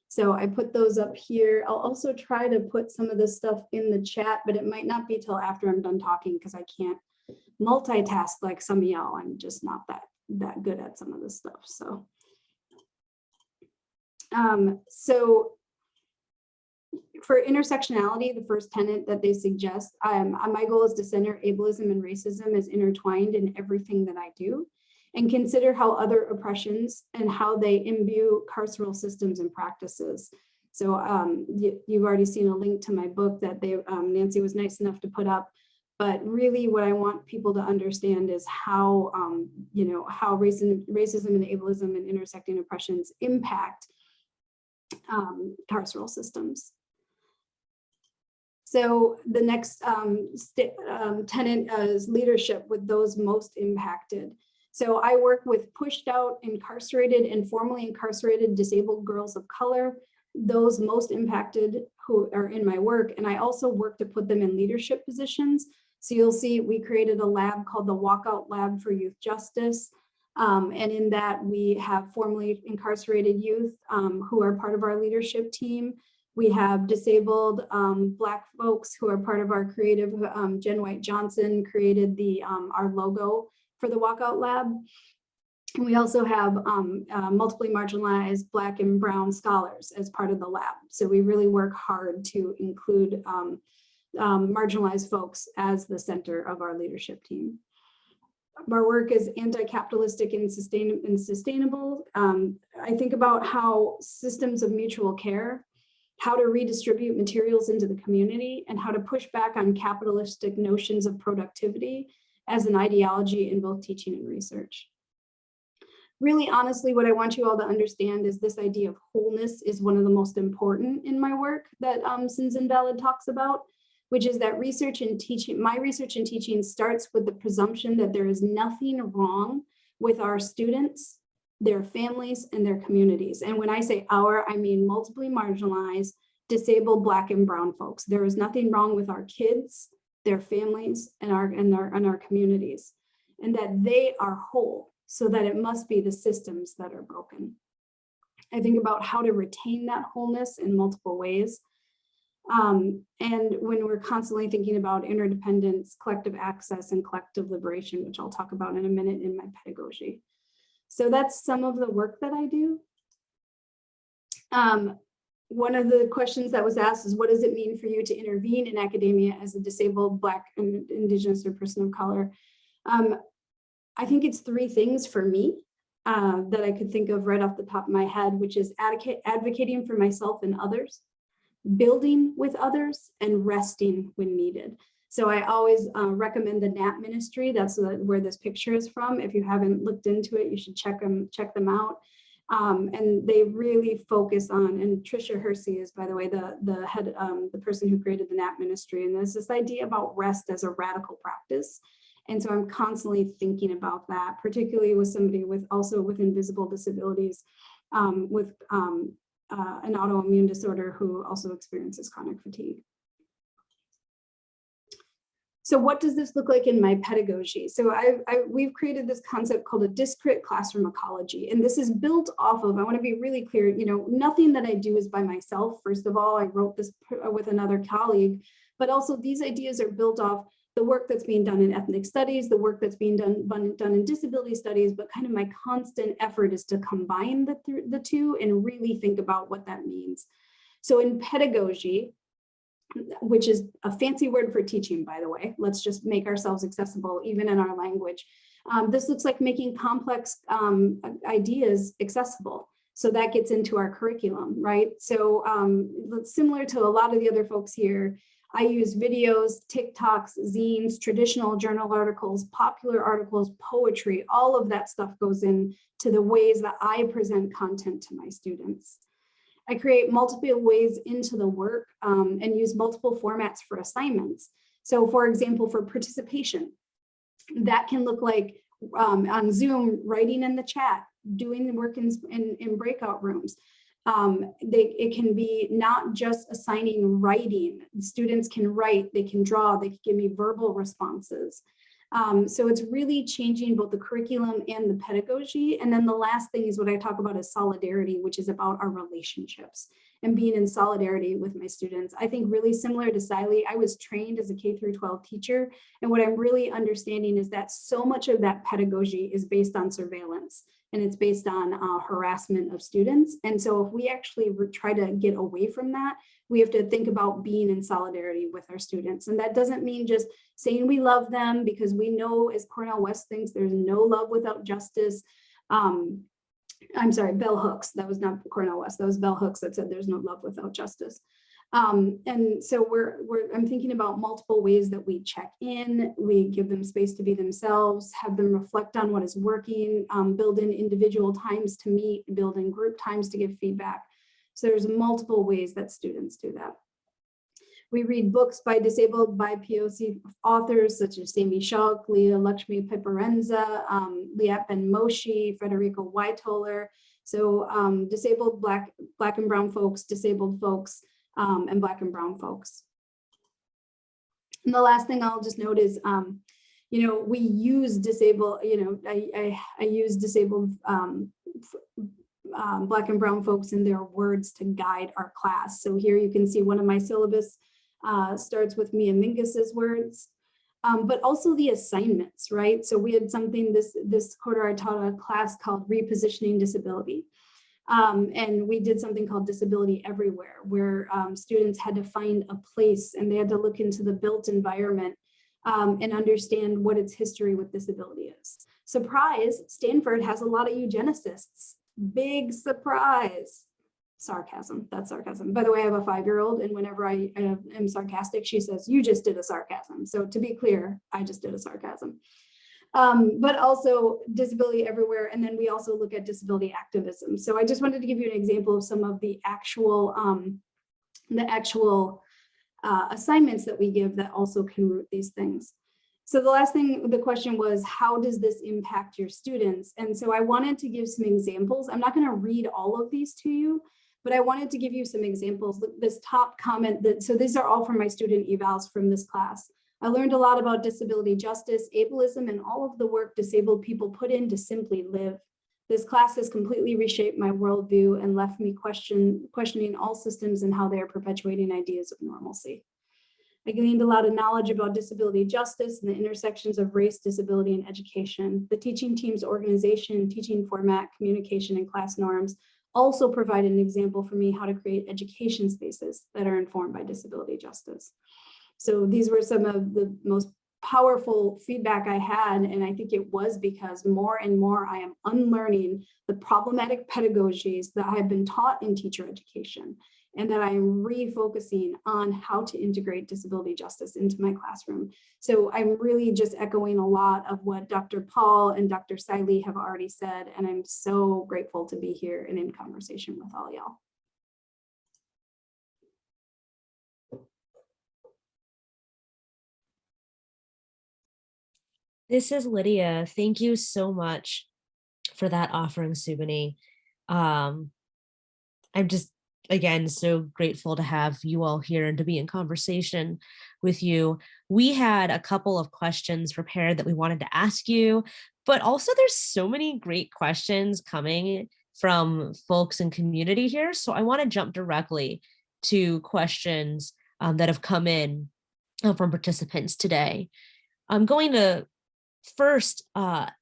So I put those up here. I'll also try to put some of this stuff in the chat, but it might not be till after I'm done talking because I can't multitask like some of y'all. I'm just not that good at some of this stuff. So, for intersectionality, the first tenet that they suggest, my goal is to center ableism and racism as intertwined in everything that I do, and consider how other oppressions and how they imbue carceral systems and practices. So you've already seen a link to my book that Nancy was nice enough to put up. But really what I want people to understand is how, how racism and ableism and intersecting oppressions impact carceral systems. So the next tenet is leadership with those most impacted. So I work with pushed out, incarcerated, and formerly incarcerated disabled girls of color, those most impacted who are in my work. And I also work to put them in leadership positions. So you'll see we created a lab called the Walkout Lab for Youth Justice. And in that we have formerly incarcerated youth who are part of our leadership team. We have disabled Black folks who are part of our creative. Jen White Johnson created our logo for the Walkout Lab. And we also have multiply marginalized Black and brown scholars as part of the lab. So we really work hard to include marginalized folks as the center of our leadership team. Our work is anti-capitalistic and sustainable. I think about how systems of mutual care, how to redistribute materials into the community, and how to push back on capitalistic notions of productivity as an ideology in both teaching and research. Really, honestly, what I want you all to understand is this idea of wholeness is one of the most important in my work that Sins Invalid talks about, which is that research and teaching, my research and teaching starts with the presumption that there is nothing wrong with our students, their families, and their communities. And when I say our, I mean multiply marginalized, disabled Black and brown folks. There is nothing wrong with our kids, their families, and our communities. and that they are whole, so that it must be the systems that are broken. I think about how to retain that wholeness in multiple ways. And when we're constantly thinking about interdependence, collective access, and collective liberation, which I'll talk about in a minute in my pedagogy. So that's some of the work that I do. One of the questions that was asked is, what does it mean for you to intervene in academia as a disabled, Black, and Indigenous, or person of color? I think it's three things for me that I could think of right off the top of my head, which is advocating for myself and others, building with others, and resting when needed. So I always recommend the NAP ministry. That's where this picture is from. If you haven't looked into it, you should check them out. And they really focus on, and Tricia Hersey is, by the way, the head, the person who created the NAP ministry. And there's this idea about rest as a radical practice. And so I'm constantly thinking about that, particularly with somebody with invisible disabilities, with an autoimmune disorder who also experiences chronic fatigue. So what does this look like in my pedagogy? So we've created this concept called a discrete classroom ecology. And this is built off of, I want to be really clear, nothing that I do is by myself. First of all, I wrote this with another colleague, but also these ideas are built off the work that's being done in ethnic studies, the work that's being done in disability studies, but kind of my constant effort is to combine the two and really think about what that means. So in pedagogy, which is a fancy word for teaching, by the way, let's just make ourselves accessible even in our language. This looks like making complex ideas accessible. So that gets into our curriculum, right? So similar to a lot of the other folks here, I use videos, TikToks, zines, traditional journal articles, popular articles, poetry, all of that stuff goes into the ways that I present content to my students. I create multiple ways into the work and use multiple formats for assignments. So for example, for participation, that can look like on Zoom, writing in the chat, doing the work in breakout rooms. It can be not just assigning writing. Students can write, they can draw, they can give me verbal responses. So it's really changing both the curriculum and the pedagogy. And then the last thing is what I talk about is solidarity, which is about our relationships and being in solidarity with my students. I think really similar to Saili, I was trained as a K-12 teacher. And what I'm really understanding is that so much of that pedagogy is based on surveillance and it's based on harassment of students. And so if we actually try to get away from that, we have to think about being in solidarity with our students. And that doesn't mean just saying we love them, because we know, as Cornel West thinks, there's no love without justice. I'm sorry, Bell Hooks, that was not Cornel West, that was Bell Hooks that said there's no love without justice. And so I'm thinking about multiple ways that we check in, we give them space to be themselves, have them reflect on what is working, build in individual times to meet, build in group times to give feedback. So there's multiple ways that students do that. We read books by disabled BIPOC authors such as Sami Shulk, Leah Lakshmi Piparenza, Liat Ben Moshe, Federico Whitehauler. So disabled Black and brown folks, disabled folks, and Black and brown folks. And the last thing I'll just note is, we use disabled, I use disabled Black and brown folks in their words to guide our class. So here you can see one of my syllabus starts with Mia Mingus's words, but also the assignments, right? So we had something this quarter, I taught a class called Repositioning Disability. And we did something called Disability Everywhere, where students had to find a place and they had to look into the built environment and understand what its history with disability is. Surprise, Stanford has a lot of eugenicists. Big surprise. Sarcasm, that's sarcasm. By the way, I have a 5-year-old, and whenever I am sarcastic, she says, "You just did a sarcasm." So to be clear, I just did a sarcasm. But also Disability Everywhere. And then we also look at disability activism. So I just wanted to give you an example of some of the actual assignments that we give that also can root these things. So the last thing, the question was, how does this impact your students? And so I wanted to give some examples. I'm not going to read all of these to you, but I wanted to give you some examples. This top comment, so these are all from my student evals from this class. I learned a lot about disability justice, ableism, and all of the work disabled people put in to simply live. This class has completely reshaped my worldview and left me questioning all systems and how they are perpetuating ideas of normalcy. I gained a lot of knowledge about disability justice and the intersections of race, disability, and education. The teaching team's organization, teaching format, communication, and class norms also provided an example for me how to create education spaces that are informed by disability justice. So these were some of the most powerful feedback I had, and I think it was because more and more I am unlearning the problematic pedagogies that I have been taught in teacher education, and that I'm refocusing on how to integrate disability justice into my classroom. So I'm really just echoing a lot of what Dr. Paul and Dr. Saili have already said, and I'm so grateful to be here and in conversation with all y'all. This is Lydia. Thank you so much for that offering, Subini. I'm just, again, so grateful to have you all here and to be in conversation with you. We had a couple of questions prepared that we wanted to ask you, but also there's so many great questions coming from folks in community here. So I want to jump directly to questions that have come in from participants today. I'm going to first, ask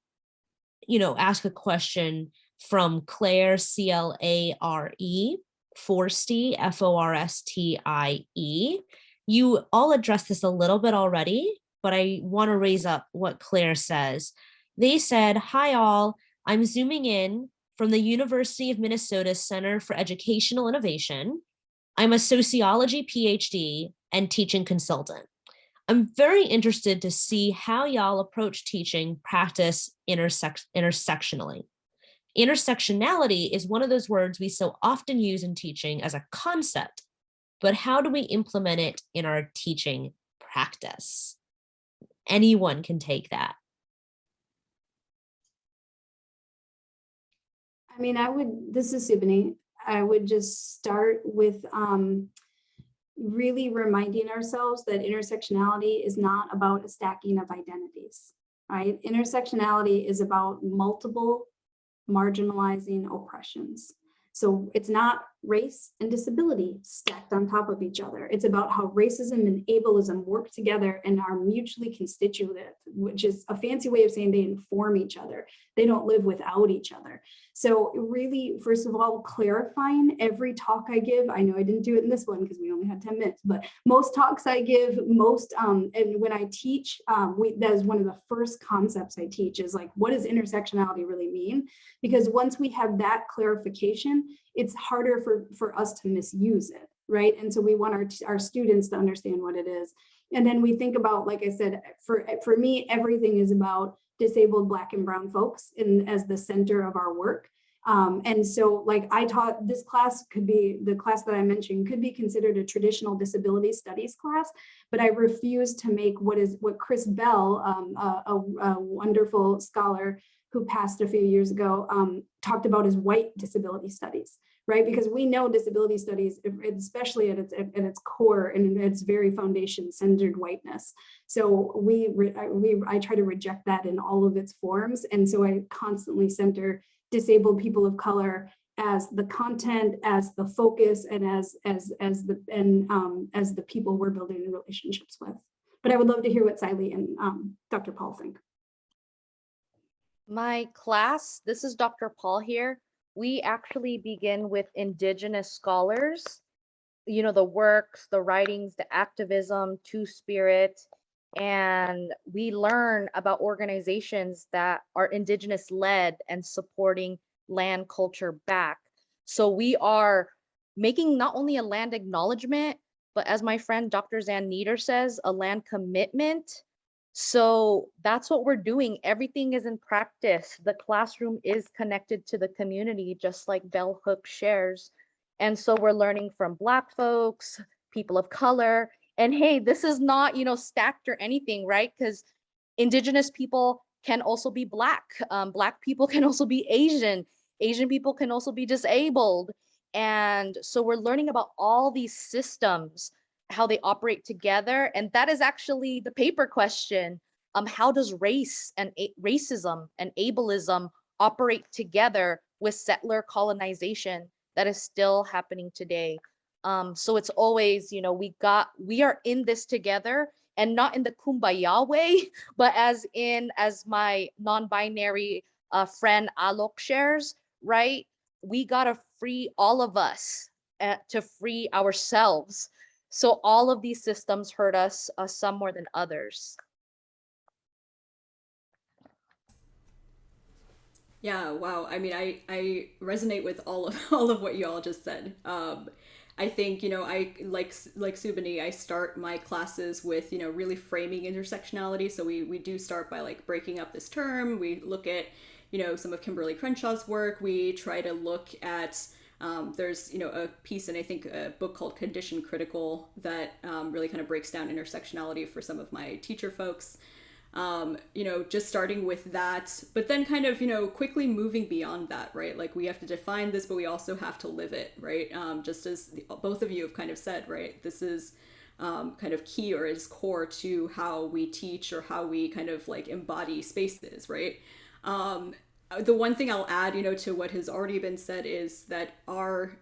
a question from Claire, C-L-A-R-E, Forstie, F-O-R-S-T-I-E. You all addressed this a little bit already, but I want to raise up what Claire says. They said, "Hi all, I'm zooming in from the University of Minnesota Center for Educational Innovation. I'm a sociology Ph.D. and teaching consultant. I'm very interested to see how y'all approach teaching practice intersectionally. Intersectionality is one of those words we so often use in teaching as a concept, but how do we implement it in our teaching practice?" Anyone can take that. I mean, this is Subini. I would just start with really reminding ourselves that intersectionality is not about a stacking of identities, right? Intersectionality is about multiple marginalizing oppressions. So it's not race and disability stacked on top of each other. It's about how racism and ableism work together and are mutually constitutive, which is a fancy way of saying they inform each other. They don't live without each other. So really, first of all, clarifying every talk I give. I know I didn't do it in this one because we only had 10 minutes, but most talks I give, and when I teach, that is one of the first concepts I teach is like, what does intersectionality really mean? Because once we have that clarification, it's harder for us to misuse it, right? And so we want our students to understand what it is. And then we think about, like I said, for me, everything is about disabled Black and Brown folks as the center of our work. And so like I taught, this class could be, the class that I mentioned could be considered a traditional disability studies class, but I refuse to make what Chris Bell, a wonderful scholar who passed a few years ago, talked about as white disability studies, right? Because we know disability studies, especially at its core and its very foundation, centered whiteness. So I try to reject that in all of its forms, and so I constantly center disabled people of color as the content, as the focus, and as the people we're building relationships with. But I would love to hear what Saili and Dr. Paul think. My class, this is Dr. Paul here. We actually begin with Indigenous scholars, the works, the writings, the activism, Two-Spirit, and we learn about organizations that are Indigenous led and supporting land culture back. So we are making not only a land acknowledgement, but as my friend Dr. Zan Nieder says, a land commitment. So that's what we're doing. Everything is in practice. The classroom is connected to the community, just like Bell Hook shares. And so we're learning from Black folks, people of color. And hey, this is not, stacked or anything, right? Because Indigenous people can also be Black. Black people can also be Asian. Asian people can also be disabled. And so we're learning about all these systems how they operate together. And that is actually the paper question. How does race and racism and ableism operate together with settler colonization that is still happening today? So it's always, you know, we are in this together, and not in the kumbaya way, but as my non-binary friend Alok shares, right? We gotta free all of us to free ourselves. So all of these systems hurt us, some more than others. Yeah, wow. I mean, I resonate with all of all of what you all just said. I think, you know, I like Subini, I start my classes with, you know, really framing intersectionality. So we do start by like breaking up this term. We look at, you know, some of Kimberly Crenshaw's work. We try to look at there's, you know, a piece in, I think, a book called Condition Critical that really kind of breaks down intersectionality for some of my teacher folks. You know, just starting with that, but then kind of, you know, quickly moving beyond that, right? Like we have to define this, but we also have to live it, right? Just as both of you have kind of said, right? This is kind of key, or is core to how we teach or how we kind of like embody spaces, right? The one thing I'll add, you know, to what has already been said is that our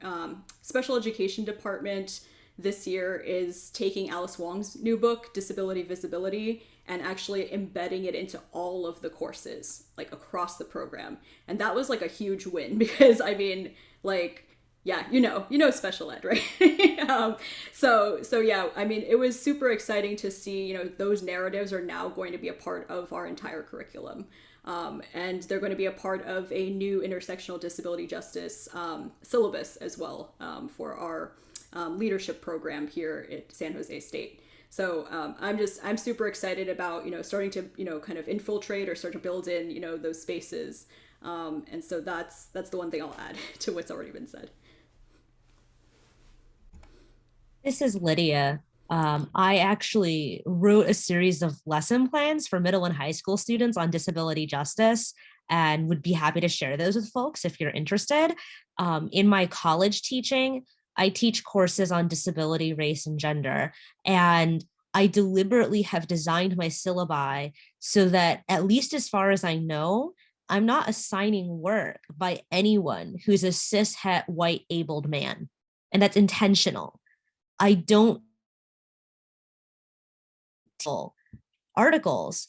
special education department this year is taking Alice Wong's new book, Disability Visibility, and actually embedding it into all of the courses, like across the program. And that was like a huge win because, I mean, like, yeah, you know special ed, right? So yeah, I mean, it was super exciting to see, you know, those narratives are now going to be a part of our entire curriculum. And they're going to be a part of a new intersectional disability justice syllabus as well, for our leadership program here at San Jose State. So I'm super excited about, you know, starting to, you know, kind of infiltrate or start to build in, you know, those spaces. And so that's the one thing I'll add to what's already been said. This is Lydia. I actually wrote a series of lesson plans for middle and high school students on disability justice, and would be happy to share those with folks if you're interested. In my college teaching, I teach courses on disability, race, and gender, and I deliberately have designed my syllabi so that, at least as far as I know, I'm not assigning work by anyone who's a cis-het white abled man, and that's intentional. I don't articles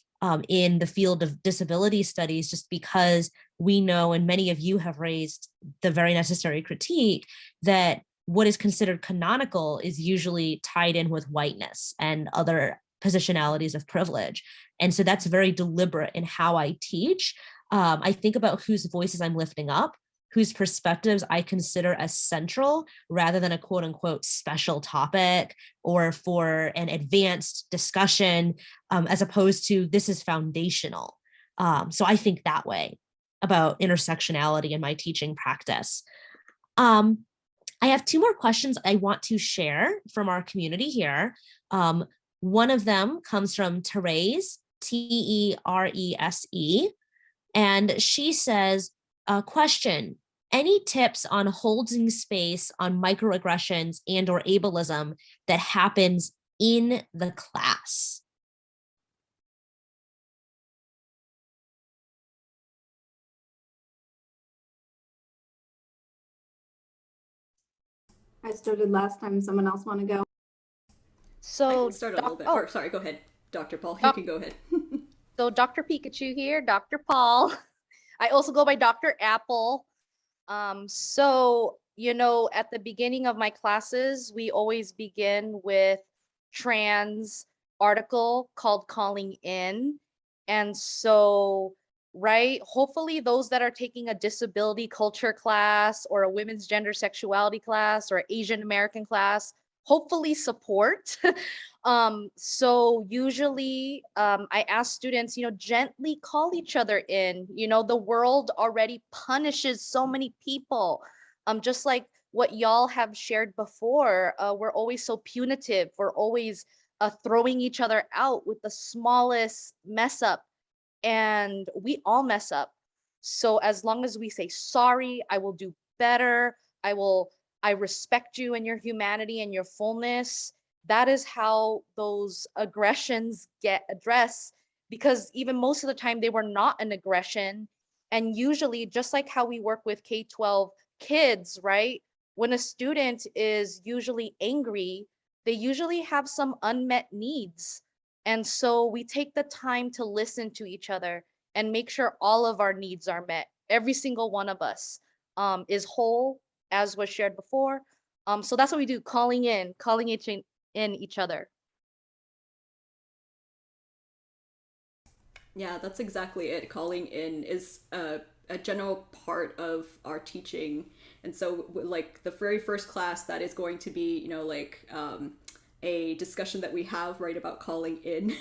in the field of disability studies just because we know, and many of you have raised the very necessary critique, that what is considered canonical is usually tied in with whiteness and other positionalities of privilege. And so that's very deliberate in how I teach. I think about whose voices I'm lifting up, whose perspectives I consider as central rather than a quote unquote special topic or for an advanced discussion, as opposed to this is foundational. So I think that way about intersectionality in my teaching practice. I have two more questions I want to share from our community here. One of them comes from Therese, Terese, and she says, question, any tips on holding space on microaggressions and or ableism that happens in the class? I started last time. Someone else want to go? So I can start a little bit. Or sorry, go ahead, Dr. Paul. You can go ahead. So Dr. Pikachu here, Dr. Paul. I also go by Dr. Apple. So, you know, at the beginning of my classes, we always begin with trans article called Calling In. And so, right, hopefully those that are taking a disability culture class or a women's gender sexuality class or Asian American class, hopefully support. So usually I ask students, you know, gently call each other in. You know, the world already punishes so many people. Just like what y'all have shared before, we're always so punitive. We're always throwing each other out with the smallest mess up, and we all mess up. So as long as we say sorry, I will do better. I respect you and your humanity and your fullness. that is how those aggressions get addressed, because even most of the time they were not an aggression. And usually, just like how we work with K-12 kids, right? When a student is usually angry, they usually have some unmet needs. And so we take the time to listen to each other and make sure all of our needs are met. Every single one of us is whole, as was shared before. So that's what we do, calling in each other. Yeah, that's exactly it. Calling in is a general part of our teaching. And so, like, the very first class, that is going to be, a discussion that we have, right, about calling in.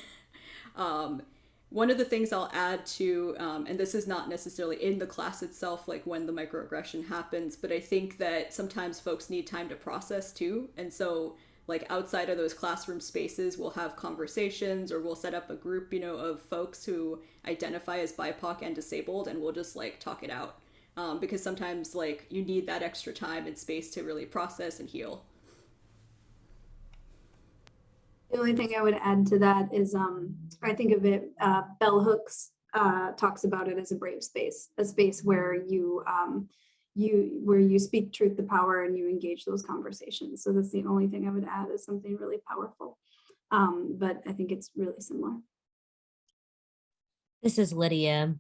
One of the things I'll add to, and this is not necessarily in the class itself, like when the microaggression happens, but I think that sometimes folks need time to process too. And so, like, outside of those classroom spaces, we'll have conversations, or we'll set up a group, of folks who identify as BIPOC and disabled, and we'll just like talk it out. Because sometimes, like, you need that extra time and space to really process and heal. The only thing I would add to that is, I think of it, Bell Hooks talks about it as a brave space, a space where you speak truth to power and you engage those conversations. So that's the only thing I would add, is something really powerful. But I think it's really similar. This is Lydia,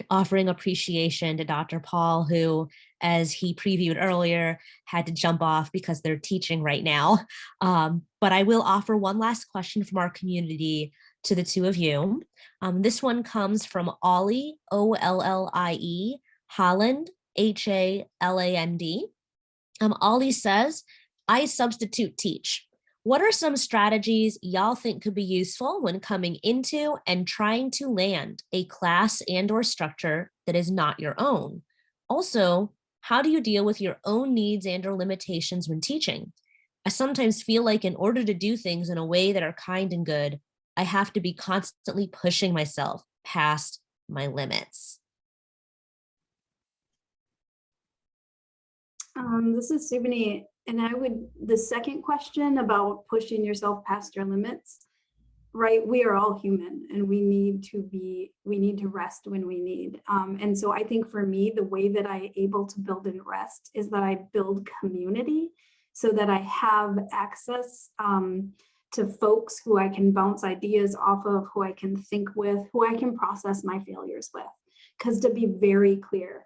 offering appreciation to Dr. Paul, who, as he previewed earlier, had to jump off because they're teaching right now. But I will offer one last question from our community to the two of you. This one comes from Ollie, Ollie, Holland, Haland. Ollie says, I substitute teach. What are some strategies y'all think could be useful when coming into and trying to land a class and/or structure that is not your own? Also, how do you deal with your own needs and/or limitations when teaching? I sometimes feel like in order to do things in a way that are kind and good, I have to be constantly pushing myself past my limits. This is Subini, and the second question about pushing yourself past your limits, right? We are all human, and we need to rest when we need. And so I think for me, the way that I'm able to build and rest is that I build community, so that I have access to folks who I can bounce ideas off of, who I can think with, who I can process my failures with. Because to be very clear,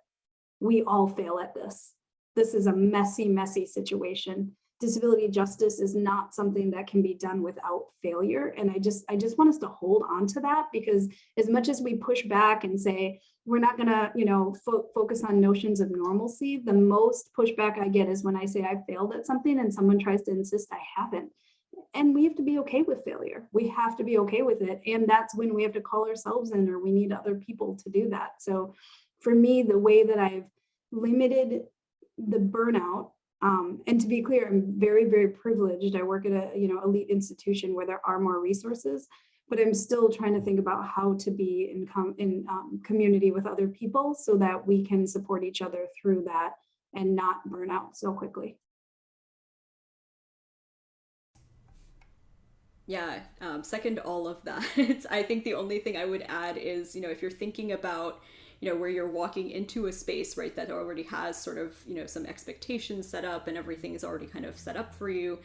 we all fail at this. This is a messy, messy situation. Disability justice is not something that can be done without failure. And I just want us to hold on to that, because as much as we push back and say, we're not gonna, focus on notions of normalcy, the most pushback I get is when I say I failed at something and someone tries to insist I haven't. And we have to be okay with failure. We have to be okay with it. And that's when we have to call ourselves in, or we need other people to do that. So for me, the way that I've limited the burnout, and to be clear, I'm very, very privileged. I work at a elite institution where there are more resources, but I'm still trying to think about how to be in community with other people so that we can support each other through that and not burn out so quickly. Yeah, second all of that. I think the only thing I would add is, if you're thinking about, where you're walking into a space, right, that already has sort of, some expectations set up and everything is already kind of set up for you,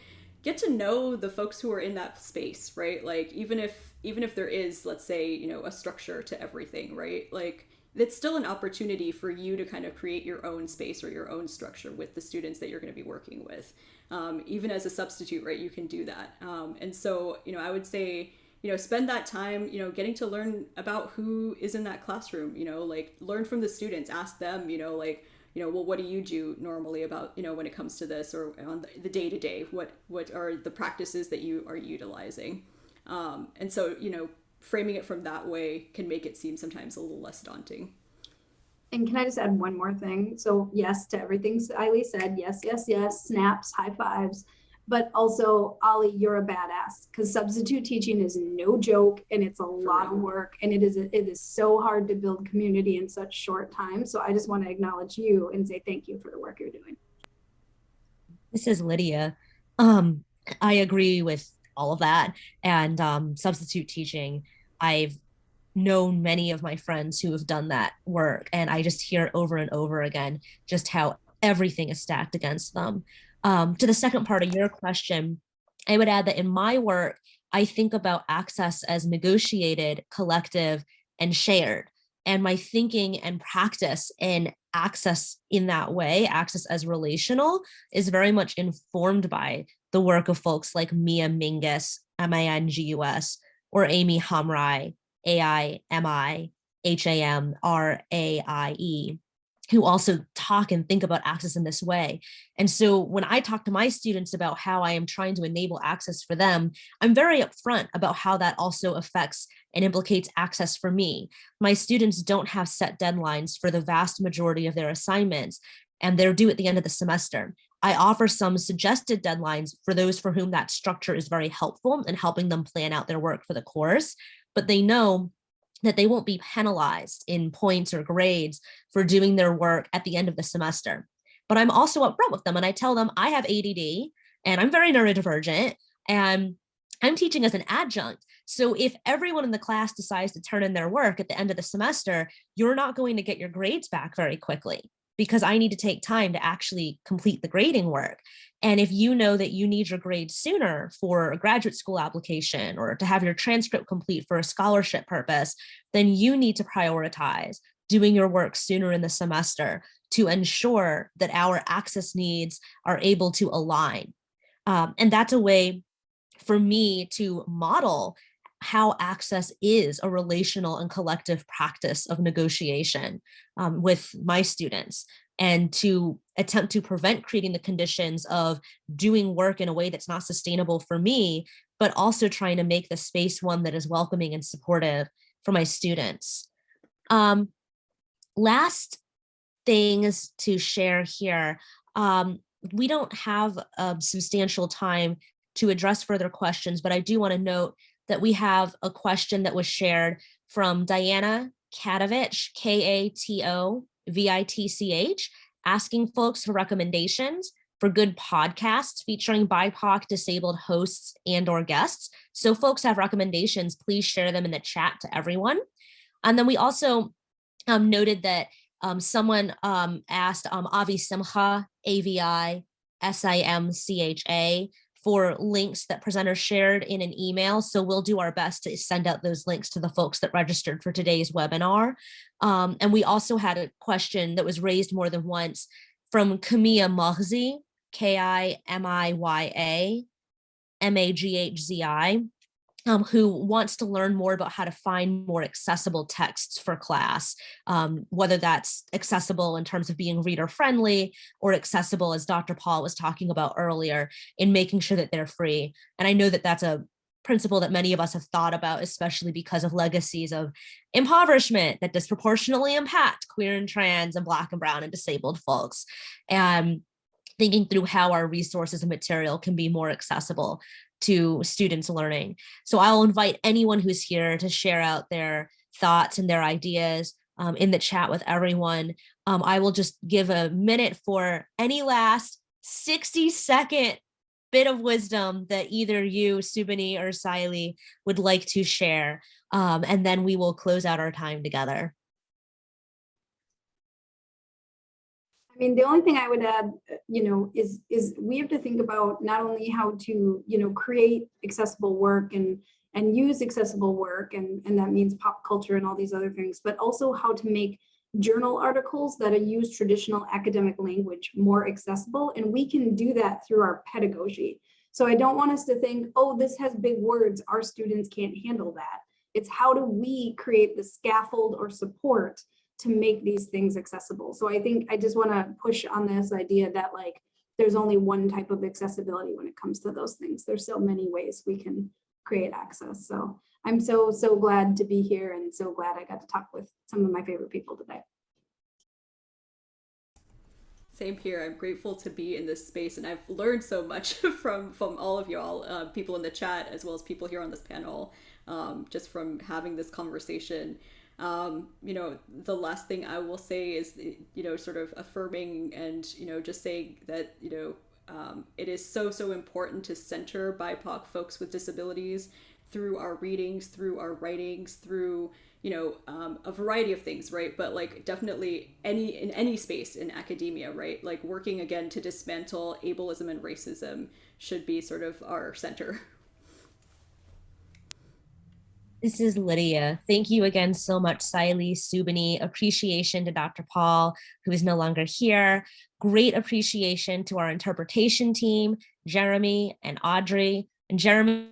get to know the folks who are in that space, right? Like, even if there is, let's say, a structure to everything, right? Like, it's still an opportunity for you to kind of create your own space or your own structure with the students that you're going to be working with. Even as a substitute, right, you can do that. And so, I would say, spend that time, getting to learn about who is in that classroom, like, learn from the students, ask them, well, what do you do normally about, when it comes to this, or on the day-to-day, what are the practices that you are utilizing? And so, framing it from that way can make it seem sometimes a little less daunting. And can I just add one more thing? So yes to everything Saili said, yes, yes, yes, snaps, high fives, but also, Ollie, you're a badass, because substitute teaching is no joke, and it's a lot of work, and it is so hard to build community in such short time. So I just want to acknowledge you and say thank you for the work you're doing. This is Lydia. I agree with all of that. And substitute teaching, I've known many of my friends who have done that work, and I just hear over and over again just how everything is stacked against them. To the second part of your question, I would add that in my work, I think about access as negotiated, collective, and shared. And my thinking and practice in access in that way, access as relational, is very much informed by the work of folks like Mia Mingus, Mingus, or Amy Hamraie, AIMIHAMRAIE, who also talk and think about access in this way. And so when I talk to my students about how I am trying to enable access for them, I'm very upfront about how that also affects and implicates access for me. My students don't have set deadlines for the vast majority of their assignments, and they're due at the end of the semester. I offer some suggested deadlines for those for whom that structure is very helpful in helping them plan out their work for the course, but they know that they won't be penalized in points or grades for doing their work at the end of the semester. But I'm also upfront with them, and I tell them I have ADD and I'm very neurodivergent, and I'm teaching as an adjunct. So if everyone in the class decides to turn in their work at the end of the semester, you're not going to get your grades back very quickly, because I need to take time to actually complete the grading work. And if you know that you need your grades sooner for a graduate school application or to have your transcript complete for a scholarship purpose, then you need to prioritize doing your work sooner in the semester to ensure that our access needs are able to align. And that's a way for me to model how access is a relational and collective practice of negotiation with my students, and to attempt to prevent creating the conditions of doing work in a way that's not sustainable for me, but also trying to make the space one that is welcoming and supportive for my students. Last things to share here. We don't have substantial time to address further questions, but I do want to note that we have a question that was shared from Diana Katovich, Katovitch, asking folks for recommendations for good podcasts featuring BIPOC disabled hosts and or guests. So folks have recommendations, please share them in the chat to everyone. And then we also noted that someone asked Avi Simcha, AVISIMCHA, for links that presenters shared in an email. So we'll do our best to send out those links to the folks that registered for today's webinar. And we also had a question that was raised more than once from Kamiya Maghzi, KIMIYA MAGHZI, who wants to learn more about how to find more accessible texts for class, whether that's accessible in terms of being reader friendly or accessible, as Dr. Paul was talking about earlier, in making sure that they're free. And I know that that's a principle that many of us have thought about, especially because of legacies of impoverishment that disproportionately impact queer and trans and Black and brown and disabled folks. And thinking through how our resources and material can be more accessible to students learning. So I'll invite anyone who's here to share out their thoughts and their ideas in the chat with everyone. I will just give a minute for any last 60-second bit of wisdom that either you, Subini, or Saili would like to share. And then we will close out our time together. I mean, the only thing I would add, is we have to think about not only how to, create accessible work and use accessible work, and that means pop culture and all these other things, but also how to make journal articles that use traditional academic language more accessible. And we can do that through our pedagogy. So I don't want us to think, oh, this has big words, our students can't handle that. It's how do we create the scaffold or support to make these things accessible. So I think I just want to push on this idea that there's only one type of accessibility when it comes to those things. There's so many ways we can create access. So I'm so glad to be here, and so glad I got to talk with some of my favorite people today. Same here. I'm grateful to be in this space, and I've learned so much from all of y'all, people in the chat, as well as people here on this panel, just from having this conversation. The last thing I will say is, sort of affirming and, just saying that, It is so, so important to center BIPOC folks with disabilities through our readings, through our writings, through, a variety of things, right? But like definitely in any space in academia, right? Like working again to dismantle ableism and racism should be sort of our center. This is Lydia. Thank you again so much, Saili, Subini. Appreciation to Dr. Paul, who is no longer here. Great appreciation to our interpretation team, Jeremy and Audrey. And Jeremy,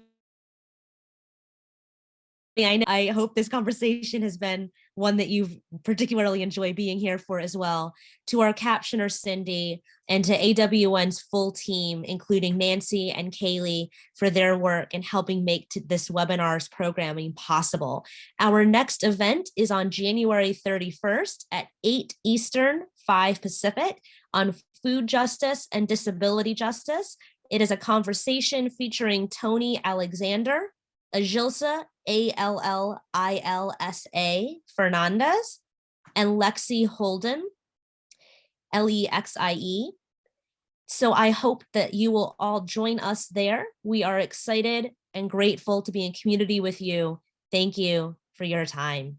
I hope this conversation has been one that you've particularly enjoyed being here for as well. To our captioner, Cindy, and to AWN's full team, including Nancy and Kaylee, for their work in helping make this webinar's programming possible. Our next event is on January 31st at 8 Eastern, 5 Pacific on food justice and disability justice. It is a conversation featuring Tony Alexander, Ajilsa, Allilsa Fernandez, and Lexi Holden, Lexie. So I hope that you will all join us there. We are excited and grateful to be in community with you. Thank you for your time.